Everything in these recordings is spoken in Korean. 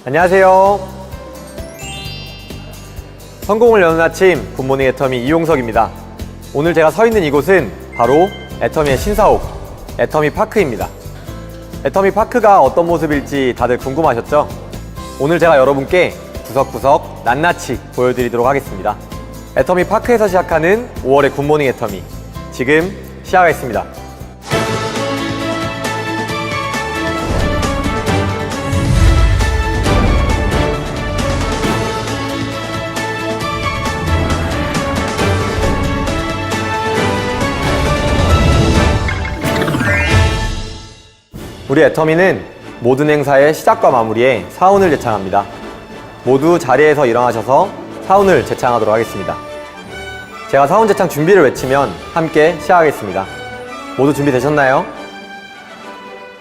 안녕하세요. 성공을 여는 아침 굿모닝 애터미 이용석입니다. 오늘 제가 서 있는 이곳은 바로 애터미의 신사옥 애터미 파크입니다. 애터미 파크가 어떤 모습일지 다들 궁금하셨죠? 오늘 제가 여러분께 구석구석 낱낱이 보여드리도록 하겠습니다. 애터미 파크에서 시작하는 5월의 굿모닝 애터미, 지금 시작하겠습니다. 우리 애터미는 모든 행사의 시작과 마무리에 사운을 제창합니다. 모두 자리에서 일어나셔서 사운을 제창하도록 하겠습니다. 제가 사운 제창 준비를 외치면 함께 시작하겠습니다. 모두 준비되셨나요?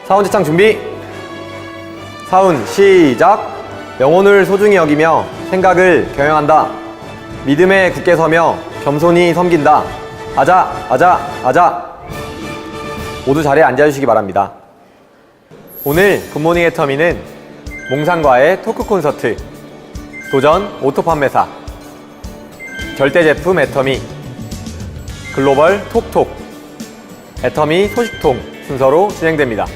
사운 제창 준비! 사운 시작! 영혼을 소중히 여기며 생각을 경영한다. 믿음에 굳게 서며 겸손히 섬긴다. 아자, 아자, 아자! 모두 자리에 앉아주시기 바랍니다. 오늘 굿모닝 애터미는 몽상과의 토크 콘서트, 도전 오토 판매사, 절대 제품 애터미, 글로벌 톡톡, 애터미 소식통 순서로 진행됩니다.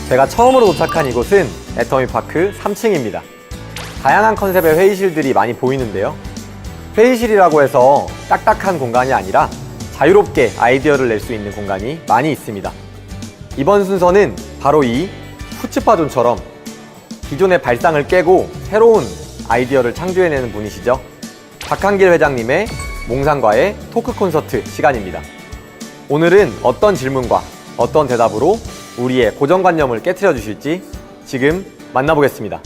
제가 처음으로 도착한 이곳은 애터미 파크 3층입니다. 다양한 컨셉의 회의실들이 많이 보이는데요. 회의실이라고 해서 딱딱한 공간이 아니라 자유롭게 아이디어를 낼 수 있는 공간이 많이 있습니다. 이번 순서는 바로 이 푸츠파존처럼 기존의 발상을 깨고 새로운 아이디어를 창조해내는 분이시죠. 박한길 회장님의 몽상과의 토크 콘서트 시간입니다. 오늘은 어떤 질문과 어떤 대답으로 우리의 고정관념을 깨트려 주실지 지금 만나보겠습니다.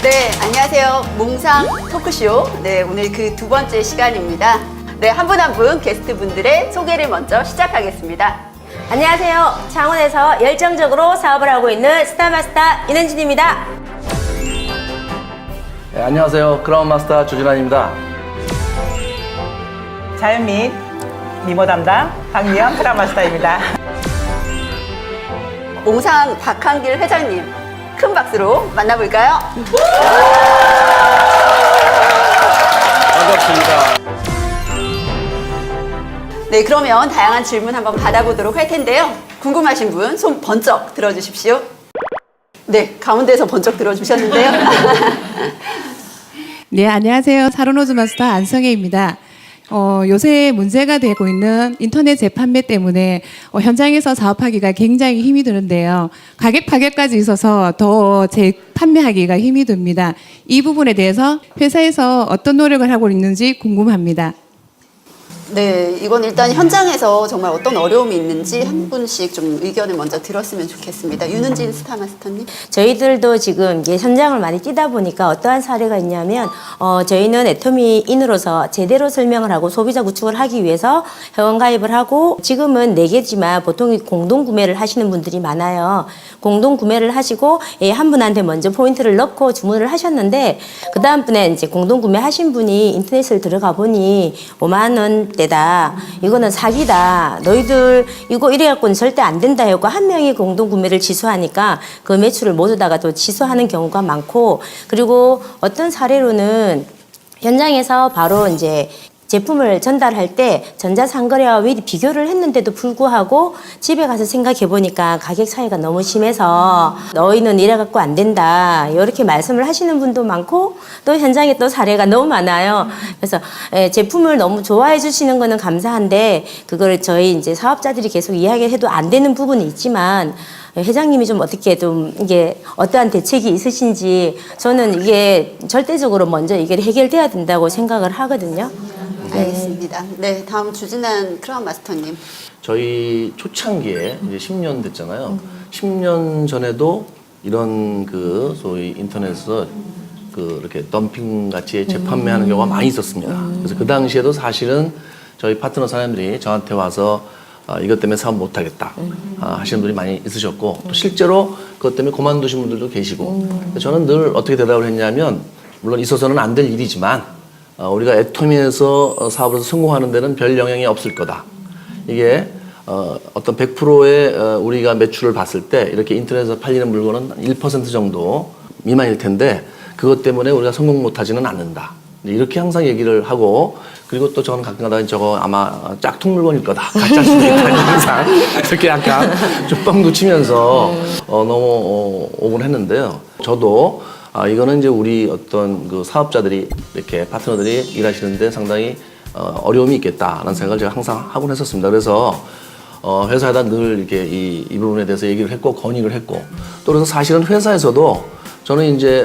네, 안녕하세요. 몽상 토크쇼. 네, 오늘 그 두 번째 시간입니다. 네, 한 분 한 분 게스트분들의 소개를 먼저 시작하겠습니다. 안녕하세요. 창원에서 열정적으로 사업을 하고 있는 스타마스터 이은진입니다. 네, 안녕하세요. 크라운마스터 주진환입니다. 자연민 미모 담당 박미연 크라운마스터입니다. 몽상 박한길 회장님, 큰 박수로 만나볼까요? 반갑습니다. 네, 그러면 다양한 질문 한번 받아보도록 할 텐데요. 궁금하신 분 손 번쩍 들어주십시오. 네, 가운데서 번쩍 들어주셨는데요. 네, 안녕하세요. 사로노즈 마스터 안성혜입니다. 요새 문제가 되고 있는 인터넷 재판매 때문에 현장에서 사업하기가 굉장히 힘이 드는데요. 가격 파괴까지 있어서 더 재판매하기가 힘이 듭니다. 이 부분에 대해서 회사에서 어떤 노력을 하고 있는지 궁금합니다. 네, 이건 일단 현장에서 정말 어떤 어려움이 있는지 한 분씩 좀 의견을 먼저 들었으면 좋겠습니다. 윤은진 스타마스터님. 저희들도 지금 이제 현장을 많이 뛰다 보니까 어떠한 사례가 있냐면 저희는 애터미인으로서 제대로 설명을 하고 소비자 구축을 하기 위해서 회원 가입을 하고 지금은 4개지만 보통 공동 구매를 하시는 분들이 많아요. 공동 구매를 하시고 한 분한테 먼저 포인트를 넣고 주문을 하셨는데 그 다음 분에 이제 공동 구매하신 분이 인터넷을 들어가 보니 5만 원대다. 이거는 사기다. 너희들 이거 이래갖고는 절대 안 된다 하고 한 명이 공동 구매를 취소하니까 그 매출을 모두 다가 또 취소하는 경우가 많고 그리고 어떤 사례로는 현장에서 바로 이제 제품을 전달할 때 전자상거래와 미리 비교를 했는데도 불구하고 집에 가서 생각해 보니까 가격 차이가 너무 심해서 너희는 이래갖고 안 된다 이렇게 말씀을 하시는 분도 많고 또 현장에 또 사례가 너무 많아요. 그래서 제품을 너무 좋아해 주시는 거는 감사한데 그걸 저희 이제 사업자들이 계속 이야기를 해도 안 되는 부분이 있지만 회장님이 좀 어떻게 좀 이게 어떠한 대책이 있으신지 저는 이게 절대적으로 먼저 이게 해결돼야 된다고 생각을 하거든요. 알겠습니다. 네, 다음 주진환 크라운 마스터님. 저희 초창기에 이제 10년 됐잖아요. 10년 전에도 이런 그 소위 인터넷에서 그 이렇게 덤핑 같이 재판매하는 경우가 많이 있었습니다. 그래서 그 당시에도 사실은 저희 파트너 사장님들이 저한테 와서 이것 때문에 사업 못하겠다 하시는 분들이 많이 있으셨고 또 실제로 그것 때문에 그만두신 분들도 계시고 저는 늘 어떻게 대답을 했냐면 물론 있어서는 안 될 일이지만 우리가 애터미에서 사업에서 성공하는 데는 별 영향이 없을 거다. 이게 어떤 100%의 우리가 매출을 봤을 때 이렇게 인터넷에서 팔리는 물건은 1% 정도 미만일 텐데 그것 때문에 우리가 성공 못하지는 않는다. 이렇게 항상 얘기를 하고 그리고 또 저는 가끔가다 저거 아마 짝퉁 물건일 거다. 가짜일 수도 있다. 항상 이렇게 약간 좀 뻥도 치면서 너무 오곤 했는데요. 저도 이거는 이제 우리 어떤 그 사업자들이 이렇게 파트너들이 일하시는데 상당히 어려움이 있겠다라는 생각을 제가 항상 하곤 했었습니다. 그래서 회사에다 늘 이렇게 이 부분에 대해서 얘기를 했고 건의를 했고 또 그래서 사실은 회사에서도 저는 이제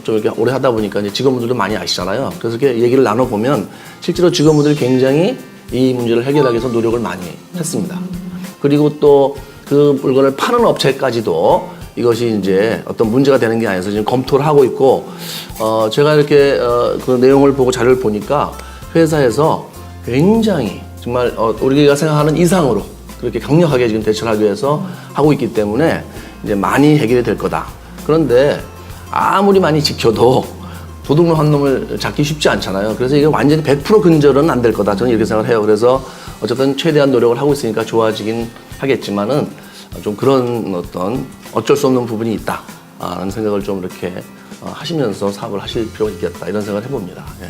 좀 이렇게 오래 하다 보니까 이제 직원분들도 많이 아시잖아요. 그래서 이렇게 얘기를 나눠보면 실제로 직원분들이 굉장히 이 문제를 해결하기 위해서 노력을 많이 했습니다. 그리고 또 그 물건을 파는 업체까지도 이것이 이제 어떤 문제가 되는 게 아니어서 지금 검토를 하고 있고 제가 이렇게 그 내용을 보고 자료를 보니까 회사에서 굉장히 정말 우리가 생각하는 이상으로 그렇게 강력하게 지금 대처를 하기 위해서 하고 있기 때문에 이제 많이 해결이 될 거다. 그런데 아무리 많이 지켜도 도둑놈 한 놈을 잡기 쉽지 않잖아요. 그래서 이게 완전히 100% 근절은 안 될 거다. 저는 이렇게 생각을 해요. 그래서 어쨌든 최대한 노력을 하고 있으니까 좋아지긴 하겠지만은 좀 그런 어떤 어쩔 수 없는 부분이 있다. 라는 생각을 좀 이렇게 하시면서 사업을 하실 필요가 있겠다. 이런 생각을 해봅니다. 예.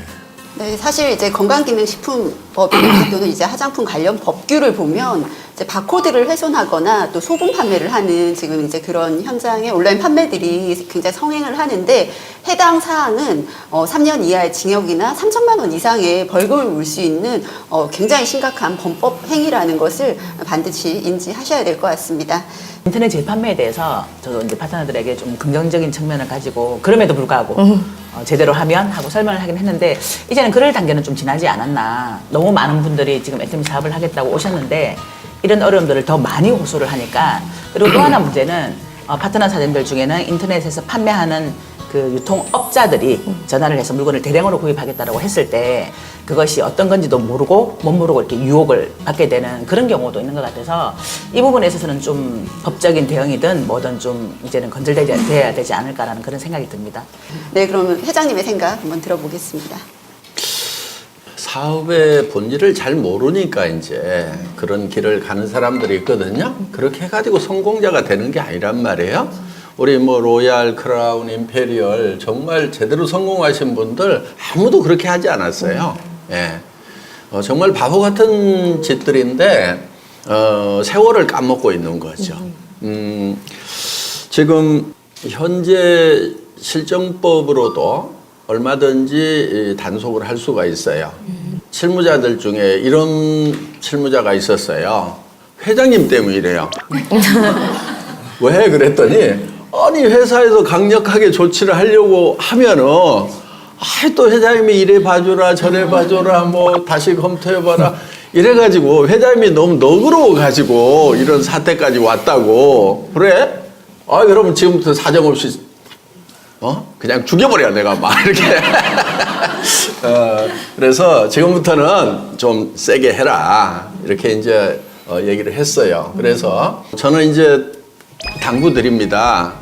네, 사실 이제 건강기능식품법이 또는 이제 화장품 관련 법규를 보면 이제 바코드를 훼손하거나 또 소분 판매를 하는 지금 이제 그런 현장의 온라인 판매들이 굉장히 성행을 하는데 해당 사항은 3년 이하의 징역이나 3천만 원 이상의 벌금을 물 수 있는 굉장히 심각한 범법 행위라는 것을 반드시 인지하셔야 될 것 같습니다. 인터넷 재판매에 대해서 저도 이제 파트너들에게 좀 긍정적인 측면을 가지고 그럼에도 불구하고 제대로 하면 하고 설명을 하긴 했는데 이제는 그럴 단계는 좀 지나지 않았나. 너무 많은 분들이 지금 애터미 사업을 하겠다고 오셨는데 이런 어려움들을 더 많이 호소를 하니까 그리고 또 하나 문제는 파트너 사장님들 중에는 인터넷에서 판매하는 그 유통업자들이 전화를 해서 물건을 대량으로 구입하겠다라고 했을 때 그것이 어떤 건지도 모르고 못 모르고 이렇게 유혹을 받게 되는 그런 경우도 있는 것 같아서 이 부분에 있어서는 좀 법적인 대응이든 뭐든 좀 이제는 건절돼야 되지 않을까라는 그런 생각이 듭니다. 네, 그러면 회장님의 생각 한번 들어보겠습니다. 사업의 본질을 잘 모르니까 이제 그런 길을 가는 사람들이 있거든요. 그렇게 해가지고 성공자가 되는 게 아니란 말이에요. 우리 뭐 로얄, 크라운, 임페리얼 정말 제대로 성공하신 분들 아무도 그렇게 하지 않았어요. 예. 정말 바보 같은 짓들인데 세월을 까먹고 있는 거죠. 지금 현재 실정법으로도 얼마든지 단속을 할 수가 있어요. 실무자들 중에 이런 실무자가 있었어요. 회장님 때문이래요. 왜 그랬더니 아니 회사에서 강력하게 조치를 하려고 하면은 또 회장님이 이래 봐줘라 저래 봐줘라 뭐 다시 검토해봐라 이래가지고 회장님이 너무 너그러워가지고 이런 사태까지 왔다고. 그래? 여러분 지금부터 사정없이 그냥 죽여버려 내가 막 이렇게 그래서 지금부터는 좀 세게 해라 이렇게 이제 얘기를 했어요. 그래서 저는 이제 당부드립니다.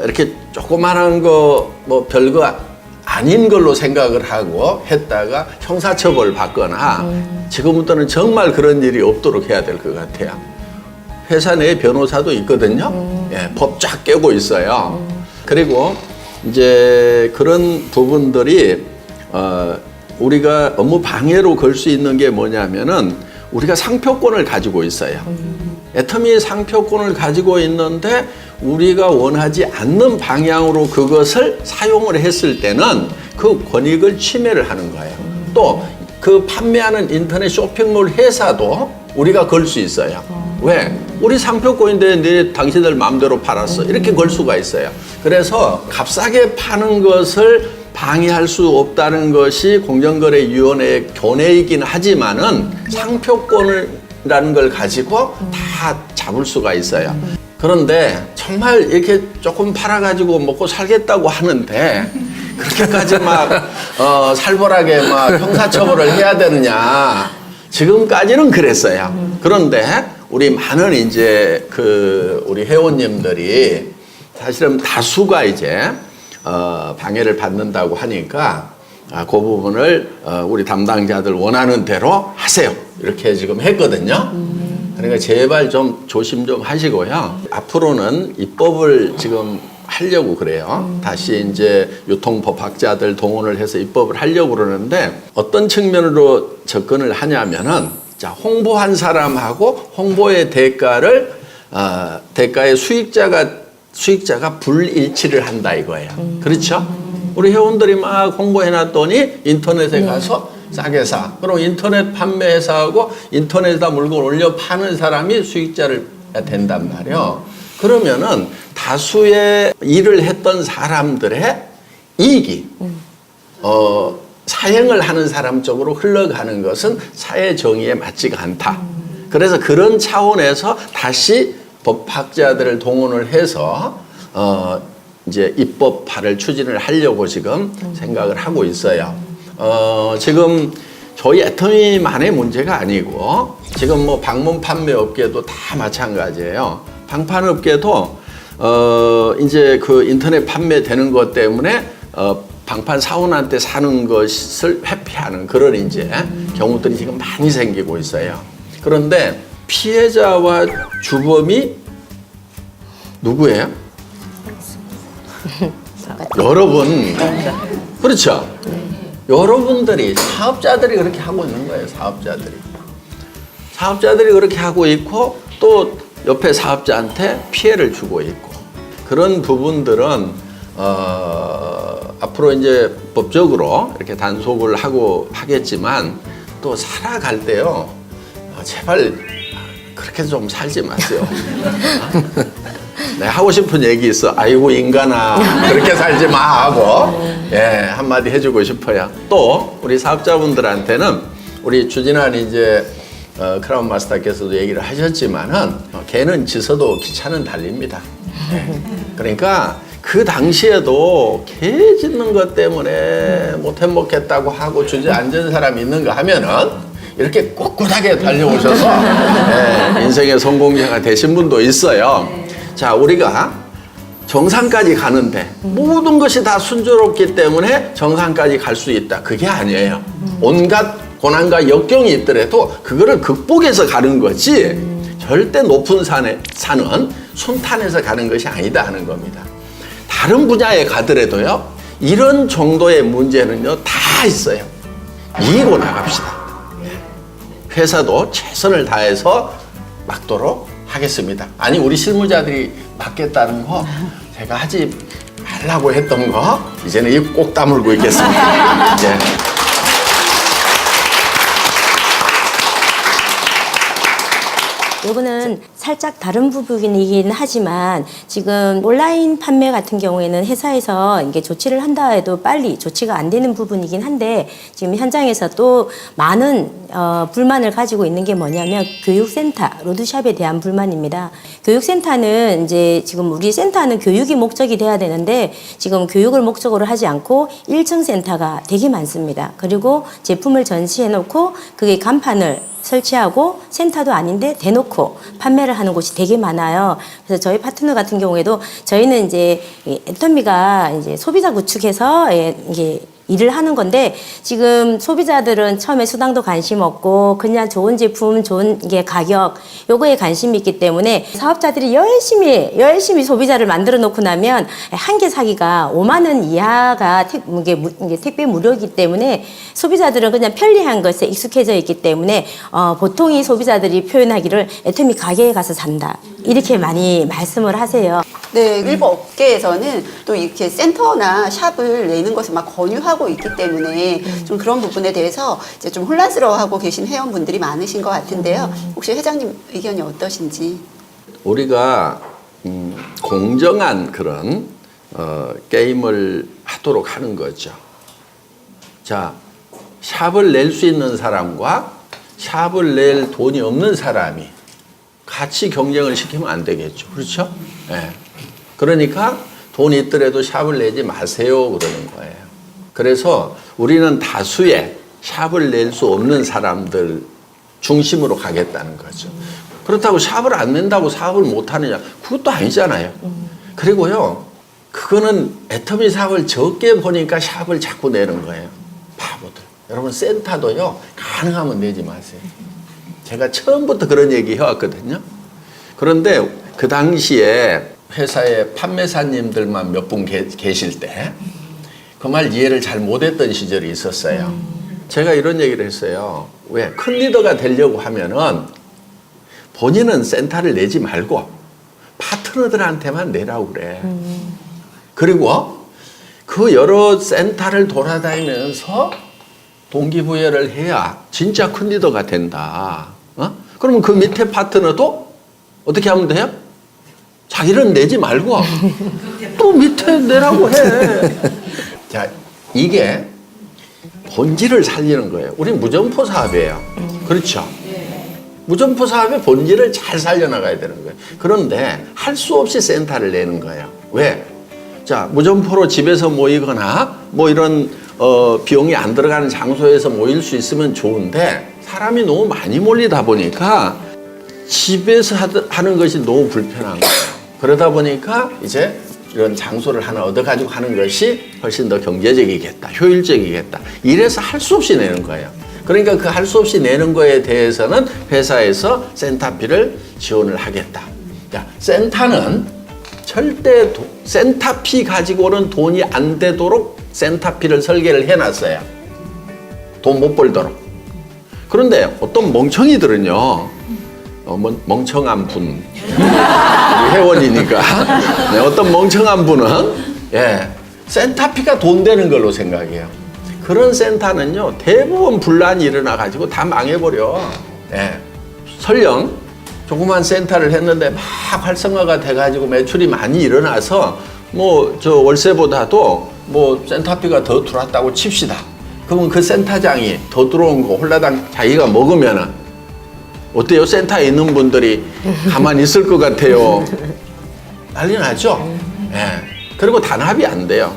이렇게 조그만한 거 뭐 별거 아닌 걸로 생각을 하고 했다가 형사처벌 받거나 지금부터는 정말 그런 일이 없도록 해야 될 것 같아요. 회사 내에 변호사도 있거든요. 예, 법 쫙 깨고 있어요. 그리고 이제 그런 부분들이 우리가 업무 방해로 걸 수 있는 게 뭐냐면은 우리가 상표권을 가지고 있어요. 애터미의 상표권을 가지고 있는데 우리가 원하지 않는 방향으로 그것을 사용을 했을 때는 그 권익을 침해를 하는 거예요. 또 그 판매하는 인터넷 쇼핑몰 회사도 우리가 걸 수 있어요. 왜? 우리 상표권인데 당신들 마음대로 팔았어. 이렇게 걸 수가 있어요. 그래서 값싸게 파는 것을 방해할 수 없다는 것이 공정거래위원회의 견해이긴 하지만은 상표권이라는 걸 가지고 다 잡을 수가 있어요. 그런데 정말 이렇게 조금 팔아가지고 먹고 살겠다고 하는데 그렇게까지 막 살벌하게 막 형사처벌을 해야 되느냐. 지금까지는 그랬어요. 그런데 우리 많은 이제 우리 회원님들이 사실은 다수가 이제 방해를 받는다고 하니까 그 부분을 우리 담당자들 원하는 대로 하세요. 이렇게 지금 했거든요. 그러니까 제발 좀 조심 좀 하시고요. 앞으로는 입법을 지금 하려고 그래요. 다시 이제 유통법학자들 동원을 해서 입법을 하려고 그러는데 어떤 측면으로 접근을 하냐면은 자, 홍보한 사람하고 홍보의 대가의 수익자가 불일치를 한다 이거예요. 그렇죠? 우리 회원들이 막 홍보해놨더니 인터넷에 가서 싸게 사. 그럼 인터넷 판매회사하고 인터넷에다 물건 올려 파는 사람이 수익자를 된단 말이에요. 그러면은 다수의 일을 했던 사람들의 이익이 사행을 하는 사람 쪽으로 흘러가는 것은 사회 정의에 맞지가 않다. 그래서 그런 차원에서 다시 법학자들을 동원을 해서 이제 입법화를 추진을 하려고 지금 생각을 하고 있어요. 지금 저희 애터미만의 문제가 아니고 지금 뭐 방문 판매 업계도 다 마찬가지예요. 방판 업계도 이제 그 인터넷 판매되는 것 때문에 방판 사원한테 사는 것을 회피하는 그런 이제 경우들이 지금 많이 생기고 있어요. 그런데 피해자와 주범이 누구예요? 여러분. 그렇죠? 여러분들이 사업자들이 그렇게 하고 있는 거예요. 사업자들이 그렇게 하고 있고 또 옆에 사업자한테 피해를 주고 있고 그런 부분들은 앞으로 이제 법적으로 이렇게 단속을 하고 하겠지만 또 살아갈 때요 제발 그렇게 좀 살지 마세요. 네, 하고 싶은 얘기 있어. 아이고 인간아 그렇게 살지 마 하고 한마디 해주고 싶어요. 또 우리 사업자분들한테는 우리 주진환 이제 크라운 마스터께서도 얘기를 하셨지만은 개는 짖어도 기차는 달립니다. 그러니까 그 당시에도 개 짖는 것 때문에 못 해먹겠다고 하고 주저앉은 사람이 있는가 하면은 이렇게 꿋꿋하게 달려오셔서 인생의 성공자가 되신 분도 있어요. 자, 우리가 정상까지 가는데 모든 것이 다 순조롭기 때문에 정상까지 갈 수 있다. 그게 아니에요. 온갖 고난과 역경이 있더라도 그거를 극복해서 가는 거지 절대 높은 산은 순탄해서 가는 것이 아니다 하는 겁니다. 다른 분야에 가더라도요. 이런 정도의 문제는요. 다 있어요. 이기고 나갑시다. 회사도 최선을 다해서 막도록 하겠습니다. 아니 우리 실무자들이 맡겠다는 거 제가 하지 말라고 했던 거 이제는 입 꼭 다물고 있겠습니다. 요거는 살짝 다른 부분이긴 하지만 지금 온라인 판매 같은 경우에는 회사에서 이게 조치를 한다 해도 빨리 조치가 안 되는 부분이긴 한데 지금 현장에서 또 많은 불만을 가지고 있는 게 뭐냐면 교육센터, 로드샵에 대한 불만입니다. 교육센터는 이제 지금 우리 센터는 교육이 목적이 돼야 되는데 지금 교육을 목적으로 하지 않고 1층 센터가 되게 많습니다. 그리고 제품을 전시해 놓고 그게 간판을 설치하고 센터도 아닌데 대놓고 판매를 하는 곳이 되게 많아요. 그래서 저희 파트너 같은 경우에도 저희는 이제 애터미가 이제 소비자 구축해서 이게 일을 하는 건데 지금 소비자들은 처음에 수당도 관심 없고 그냥 좋은 제품, 좋은 게 가격 요거에 관심이 있기 때문에 사업자들이 열심히 소비자를 만들어 놓고 나면 한 개 사기가 5만 원 이하가 택배 무료이기 때문에 소비자들은 그냥 편리한 것에 익숙해져 있기 때문에 보통 이 소비자들이 표현하기를 애터미 가게에 가서 산다 이렇게 많이 말씀을 하세요. 네, 일부 업계에서는 또 이렇게 센터나 샵을 내는 것을 막 권유하고 있기 때문에 좀 그런 부분에 대해서 이제 좀 혼란스러워하고 계신 회원분들이 많으신 것 같은데요. 혹시 회장님 의견이 어떠신지? 우리가 공정한 그런 게임을 하도록 하는 거죠. 자, 샵을 낼 수 있는 사람과 샵을 낼 돈이 없는 사람이 같이 경쟁을 시키면 안 되겠죠. 그렇죠? 예. 그러니까 돈이 있더라도 샵을 내지 마세요. 그러는 거예요. 그래서 우리는 다수의 샵을 낼 수 없는 사람들 중심으로 가겠다는 거죠. 그렇다고 샵을 안 낸다고 사업을 못 하느냐? 그것도 아니잖아요. 그리고요, 그거는 애터미 사업을 적게 보니까 샵을 자꾸 내는 거예요. 바보들. 여러분, 센터도요, 가능하면 내지 마세요. 제가 처음부터 그런 얘기 해왔거든요. 그런데 그 당시에 회사에 판매사님들만 몇 분 계실 때 그 말 이해를 잘 못했던 시절이 있었어요. 제가 이런 얘기를 했어요. 왜? 큰 리더가 되려고 하면은 본인은 센터를 내지 말고 파트너들한테만 내라고 그래. 그리고 그 여러 센터를 돌아다니면서 동기부여를 해야 진짜 큰 리더가 된다. 그러면 그 밑에 파트너도 어떻게 하면 돼요? 자기는 내지 말고 또 밑에 내라고 해. 자, 이게 본질을 살리는 거예요. 우리 무점포 사업이에요. 그렇죠? 무점포 사업의 본질을 잘 살려나가야 되는 거예요. 그런데 할 수 없이 센터를 내는 거예요. 왜? 자, 무점포로 집에서 모이거나 뭐 이런 비용이 안 들어가는 장소에서 모일 수 있으면 좋은데 사람이 너무 많이 몰리다 보니까 집에서 하는 것이 너무 불편한 거예요. 그러다 보니까 이제 이런 장소를 하나 얻어가지고 하는 것이 훨씬 더 경제적이겠다, 효율적이겠다. 이래서 할 수 없이 내는 거예요. 그러니까 그 할 수 없이 내는 거에 대해서는 회사에서 센터피를 지원을 하겠다. 자, 센터는 절대 센터피 가지고는 돈이 안 되도록 센터피를 설계를 해놨어요. 돈 못 벌도록. 그런데 어떤 멍청이들은요, 멍청한 분, 회원이니까 네, 어떤 멍청한 분은 센터피가 돈 되는 걸로 생각해요. 그런 센터는요, 대부분 분란이 일어나 가지고 다 망해버려. 설령 조그만 센터를 했는데 막 활성화가 돼가지고 매출이 많이 일어나서 뭐 저 월세보다도 뭐 센터비가 더 들어왔다고 칩시다. 그러면 그 센터장이 더 들어온 거 홀라당 자기가 먹으면은 어때요? 센터에 있는 분들이 가만히 있을 것 같아요. 난리 나죠? 그리고 단합이 안 돼요.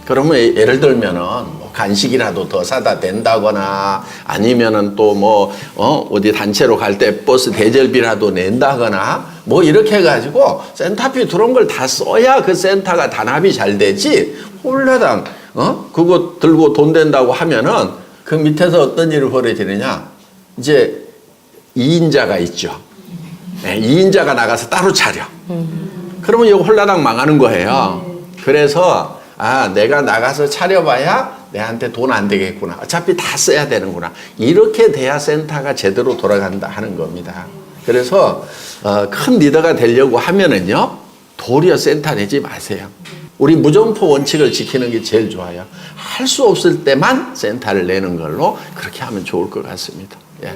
그러면 예를 들면은 뭐 간식이라도 더 사다 낸다거나 아니면은 또 뭐 어디 단체로 갈 때 버스 대절비라도 낸다거나 뭐 이렇게 해가지고 센터비 들어온 걸 다 써야 그 센터가 단합이 잘 되지. 홀라당 그거 들고 돈 된다고 하면은 그 밑에서 어떤 일이 벌어지느냐? 이제 2인자가 있죠. 2인자가 나가서 따로 차려. 그러면 이거 홀라당 망하는 거예요. 그래서 내가 나가서 차려봐야 내한테 돈 안 되겠구나. 어차피 다 써야 되는구나. 이렇게 돼야 센터가 제대로 돌아간다 하는 겁니다. 그래서 큰 리더가 되려고 하면은요, 도리어 센터 내지 마세요. 우리 무점포 원칙을 지키는 게 제일 좋아요. 할 수 없을 때만 센터를 내는 걸로 그렇게 하면 좋을 것 같습니다. 예.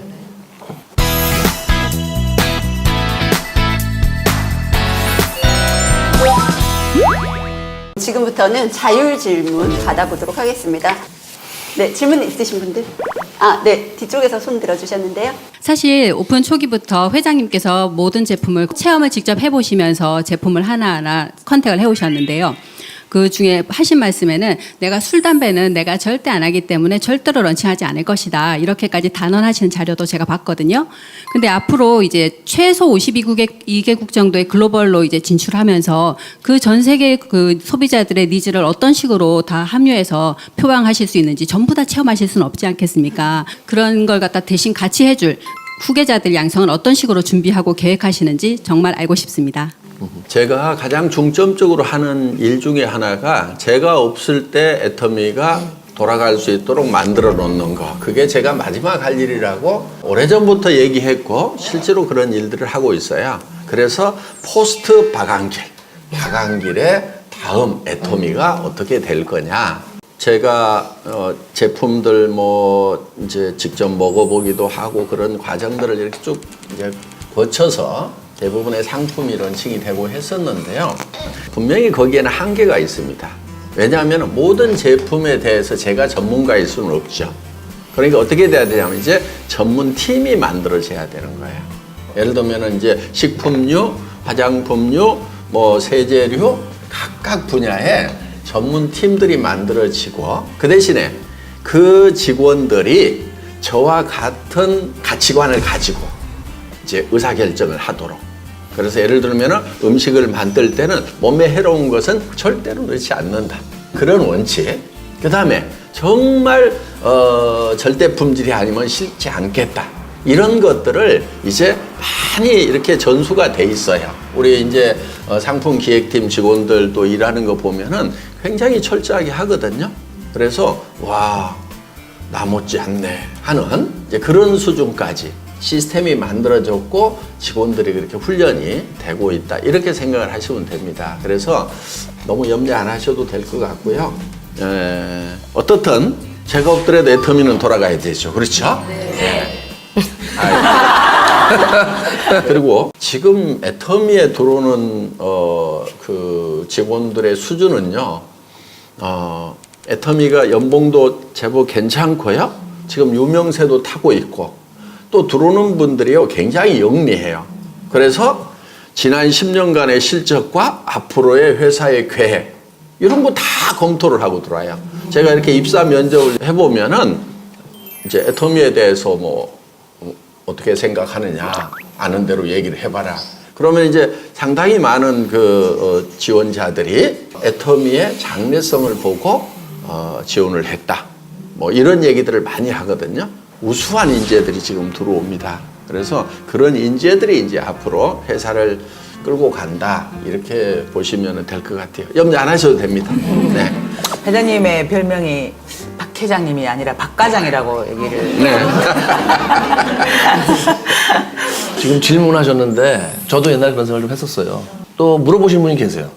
지금부터는 자율 질문 받아보도록 하겠습니다. 네, 질문 있으신 분들? 네, 뒤쪽에서 손 들어주셨는데요. 사실 오픈 초기부터 회장님께서 모든 제품을 체험을 직접 해보시면서 제품을 하나하나 컨택을 해오셨는데요. 그 중에 하신 말씀에는 내가 술, 담배는 내가 절대 안 하기 때문에 절대로 런칭하지 않을 것이다. 이렇게까지 단언하시는 자료도 제가 봤거든요. 근데 앞으로 이제 최소 52개국 정도의 글로벌로 이제 진출하면서 그 전 세계 그 소비자들의 니즈를 어떤 식으로 다 합류해서 표방하실 수 있는지 전부 다 체험하실 수는 없지 않겠습니까? 그런 걸 갖다 대신 같이 해줄 후계자들 양성은 어떤 식으로 준비하고 계획하시는지 정말 알고 싶습니다. 제가 가장 중점적으로 하는 일 중에 하나가 제가 없을 때 애터미가 돌아갈 수 있도록 만들어 놓는 거. 그게 제가 마지막 할 일이라고 오래전부터 얘기했고 실제로 그런 일들을 하고 있어요. 그래서 포스트 박한길의 다음 애터미가 어떻게 될 거냐. 제가 제품들 뭐 이제 직접 먹어보기도 하고 그런 과정들을 이렇게 쭉 이제 거쳐서 대부분의 상품이 런칭이 되고 했었는데요. 분명히 거기에는 한계가 있습니다. 왜냐하면 모든 제품에 대해서 제가 전문가일 수는 없죠. 그러니까 어떻게 돼야 되냐면 이제 전문팀이 만들어져야 되는 거예요. 예를 들면 이제 식품류, 화장품류, 뭐 세제류 각각 분야에 전문 팀들이 만들어지고 그 대신에 그 직원들이 저와 같은 가치관을 가지고 이제 의사결정을 하도록. 그래서 예를 들면 음식을 만들 때는 몸에 해로운 것은 절대로 넣지 않는다. 그런 원칙. 그 다음에 정말 절대 품질이 아니면 싫지 않겠다. 이런 것들을 이제 많이 이렇게 전수가 돼 있어요. 우리 이제 상품 기획팀 직원들도 일하는 거 보면은 굉장히 철저하게 하거든요. 그래서 와, 나 못지 않네 하는 이제 그런 수준까지 시스템이 만들어졌고 직원들이 그렇게 훈련이 되고 있다. 이렇게 생각을 하시면 됩니다. 그래서 너무 염려 안 하셔도 될 것 같고요. 어떻든 제가 없더라도 애터미는 돌아가야 되죠. 그렇죠? 네. 그리고 지금 애터미에 들어오는 그 직원들의 수준은요. 애터미가 연봉도 제법 괜찮고요. 지금 유명세도 타고 있고 또 들어오는 분들이요 굉장히 영리해요. 그래서 지난 10년간의 실적과 앞으로의 회사의 계획 이런 거 다 검토를 하고 들어와요. 제가 이렇게 입사 면접을 해보면은 이제 애터미에 대해서 뭐 어떻게 생각하느냐 아는 대로 얘기를 해봐라. 그러면 이제 상당히 많은 그 지원자들이 애터미의 장래성을 보고 지원을 했다. 뭐 이런 얘기들을 많이 하거든요. 우수한 인재들이 지금 들어옵니다. 그래서 그런 인재들이 이제 앞으로 회사를 끌고 간다. 이렇게 보시면 될 것 같아요. 염려 안 하셔도 됩니다. 네. 회장님의 별명이 박 회장님이 아니라 박 과장이라고 얘기를. 네. 지금 질문하셨는데 저도 옛날에 그런 생각을 좀 했었어요. 또 물어보신 분이 계세요.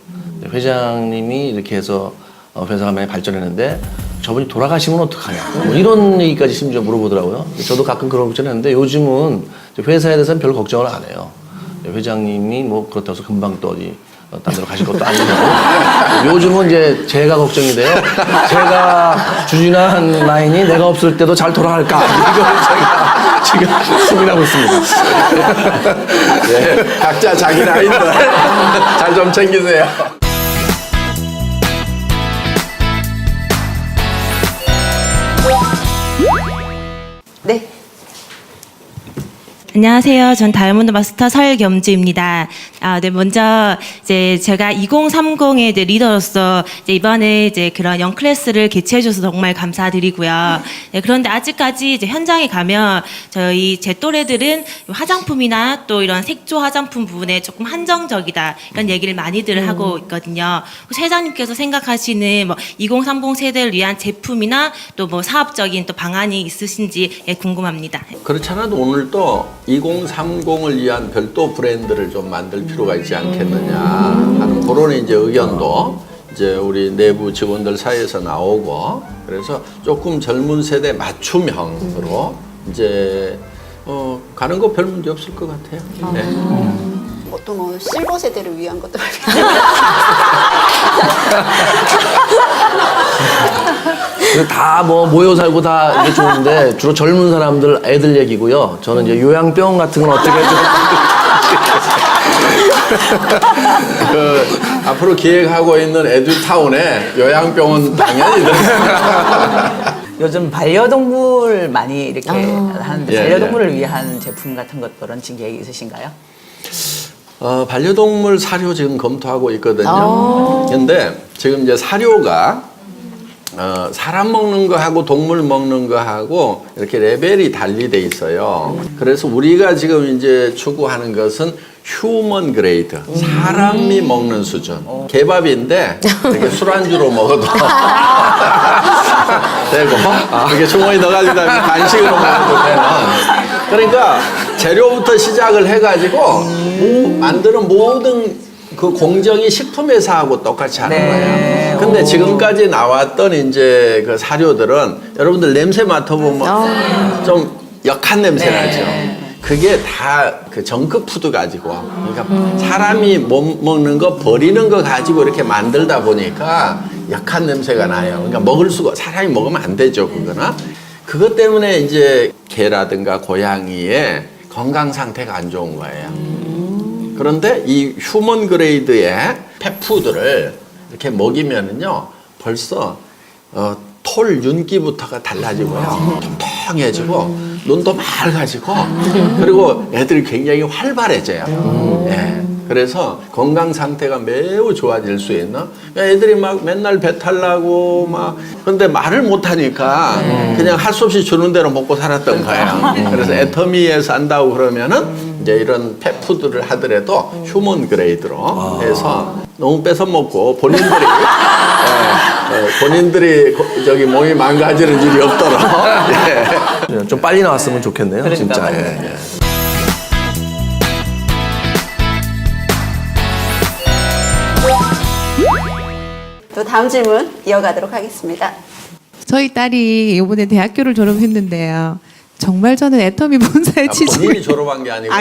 회장님이 이렇게 해서 회사가 많이 발전했는데 저분이 돌아가시면 어떡하냐. 뭐 이런 얘기까지 심지어 물어보더라고요. 저도 가끔 그런 걱정을 했는데 요즘은 회사에 대해서는 별 걱정을 안 해요. 회장님이 뭐 그렇다고 해서 금방 또 어디 딴 데로 가실 것도 아니고 요즘은 이제 제가 걱정이 돼요. 제가 주진한 라인이 내가 없을 때도 잘 돌아갈까 이걸 제가 지금 고민하고 있습니다. 네, 각자 자기 라인들 잘 좀 챙기세요. 네. 안녕하세요. 전 다이아몬드 마스터 설겸주입니다. 네, 먼저 이제 제가 2030의 이제 리더로서 이제 이번에 이제 그런 영클래스를 개최해줘서 정말 감사드리고요. 네, 그런데 아직까지 이제 현장에 가면 제 또래들은 화장품이나 또 이런 색조 화장품 부분에 조금 한정적이다 이런 얘기를 많이들 하고 있거든요. 혹시 회장님께서 생각하시는 뭐 2030 세대를 위한 제품이나 또 뭐 사업적인 또 방안이 있으신지 궁금합니다. 그렇지 않아도 오늘 또 2030을 위한 별도 브랜드를 좀 만들 필요가 있지 않겠느냐 하는 그런 이제 의견도 이제 우리 내부 직원들 사이에서 나오고 그래서 조금 젊은 세대 맞춤형으로 이제 가는 거 별 문제 없을 것 같아요. 네. 또 뭐 실버 세대를 위한 것도 다 뭐 모여 살고 다 이게 좋은데 주로 젊은 사람들 애들 얘기고요. 저는 이제 요양병 같은 건 어떻게 좀 앞으로 기획하고 있는 에듀타운에 요양병원 당연히 들어갑니다. 요즘 반려동물 많이 이렇게 하는데 예, 반려동물을 위한 제품 같은 것들은 지금 계획이 있으신가요? 반려동물 사료 지금 검토하고 있거든요. 근데 지금 이제 사료가 사람 먹는 거하고 동물 먹는 거하고 이렇게 레벨이 달리 돼 있어요. 그래서 우리가 지금 이제 추구하는 것은 휴먼 그레이드, 사람이 먹는 수준. 개밥인데 이렇게 술안주로 먹어도 되고 이렇게 주머니 넣어가지고 간식으로 먹어도 되는. 그러니까 재료부터 시작을 해가지고 만드는 모든 그 공정이 식품회사하고 똑같이 하는 거예요. 근데 지금까지 나왔던 이제 그 사료들은 여러분들 냄새 맡아보면 좀 역한 냄새 나죠. 그게 다 그 정크푸드 가지고 그러니까 사람이 못 먹는 거 버리는 거 가지고 이렇게 만들다 보니까 역한 냄새가 나요. 그러니까 먹을 수가 사람이 먹으면 안 되죠. 그거는 그것 때문에 이제 개라든가 고양이의 건강 상태가 안 좋은 거예요. 그런데 이 휴먼 그레이드의 펫푸드를 이렇게 먹이면은요, 벌써 털 윤기부터가 달라지고요, 통통해지고 눈도 맑아지고, 그리고 애들이 굉장히 활발해져요. 예. 그래서 건강 상태가 매우 좋아질 수 있는, 애들이 막 맨날 배탈 나고 막, 근데 말을 못 하니까 그냥 할 수 없이 주는 대로 먹고 살았던 거예요. 그래서 애터미에 산다고 그러면은 이제 이런 펫푸드를 하더라도 휴먼 그레이드로 해서 너무 뺏어 먹고 본인들이 저기 몸이 망가지는 일이 없도록. 예. 좀 빨리 나왔으면 좋겠네요. 그러니까 진짜. 맞아요. 예. 또 다음 질문 이어가도록 하겠습니다. 저희 딸이 이번에 대학교를 졸업했는데요. 정말 저는 애터미 본사의 취직을 본인이 졸업한 게 아니고.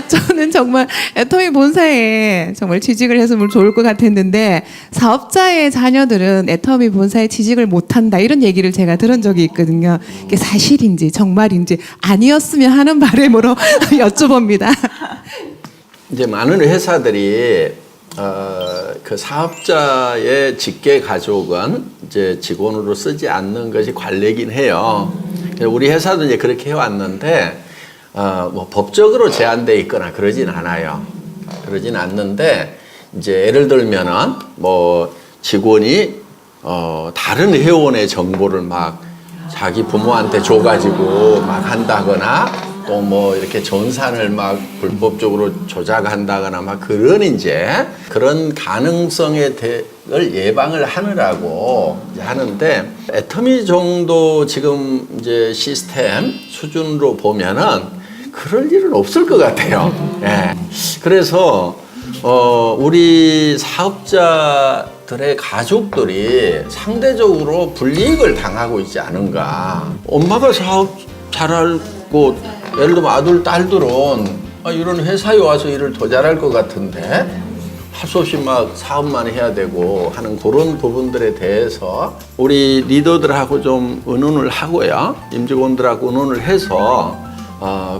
저는 정말 애터미 본사에 정말 취직을 했으면 좋을 것 같았는데, 사업자의 자녀들은 애터미 본사에 취직을 못한다 이런 얘기를 제가 들은 적이 있거든요. 이게 사실인지 정말인지 아니었으면 하는 바람으로 여쭤봅니다. 이제 많은 회사들이 그 사업자의 직계 가족은 이제 직원으로 쓰지 않는 것이 관례긴 해요. 우리 회사도 이제 그렇게 해왔는데, 뭐 법적으로 제한돼 있거나 그러진 않아요. 그러진 않는데, 이제 예를 들면은 뭐 직원이 다른 회원의 정보를 막 자기 부모한테 줘가지고 막 한다거나, 또 뭐 이렇게 전산을 막 불법적으로 조작한다거나 막 그런 이제 그런 가능성에 을 예방을 하느라고 하는데, 애터미 정도 지금 이제 시스템 수준으로 보면은 그럴 일은 없을 것 같아요. 예. 그래서 우리 사업자들의 가족들이 상대적으로 불이익을 당하고 있지 않은가. 엄마가 사업 잘하고, 예를 들면 아들, 딸들은 이런 회사에 와서 일을 더 잘할 것 같은데 할 수 없이 막 사업만 해야 되고 하는 그런 부분들에 대해서 우리 리더들하고 좀 의논을 하고요. 임직원들하고 의논을 해서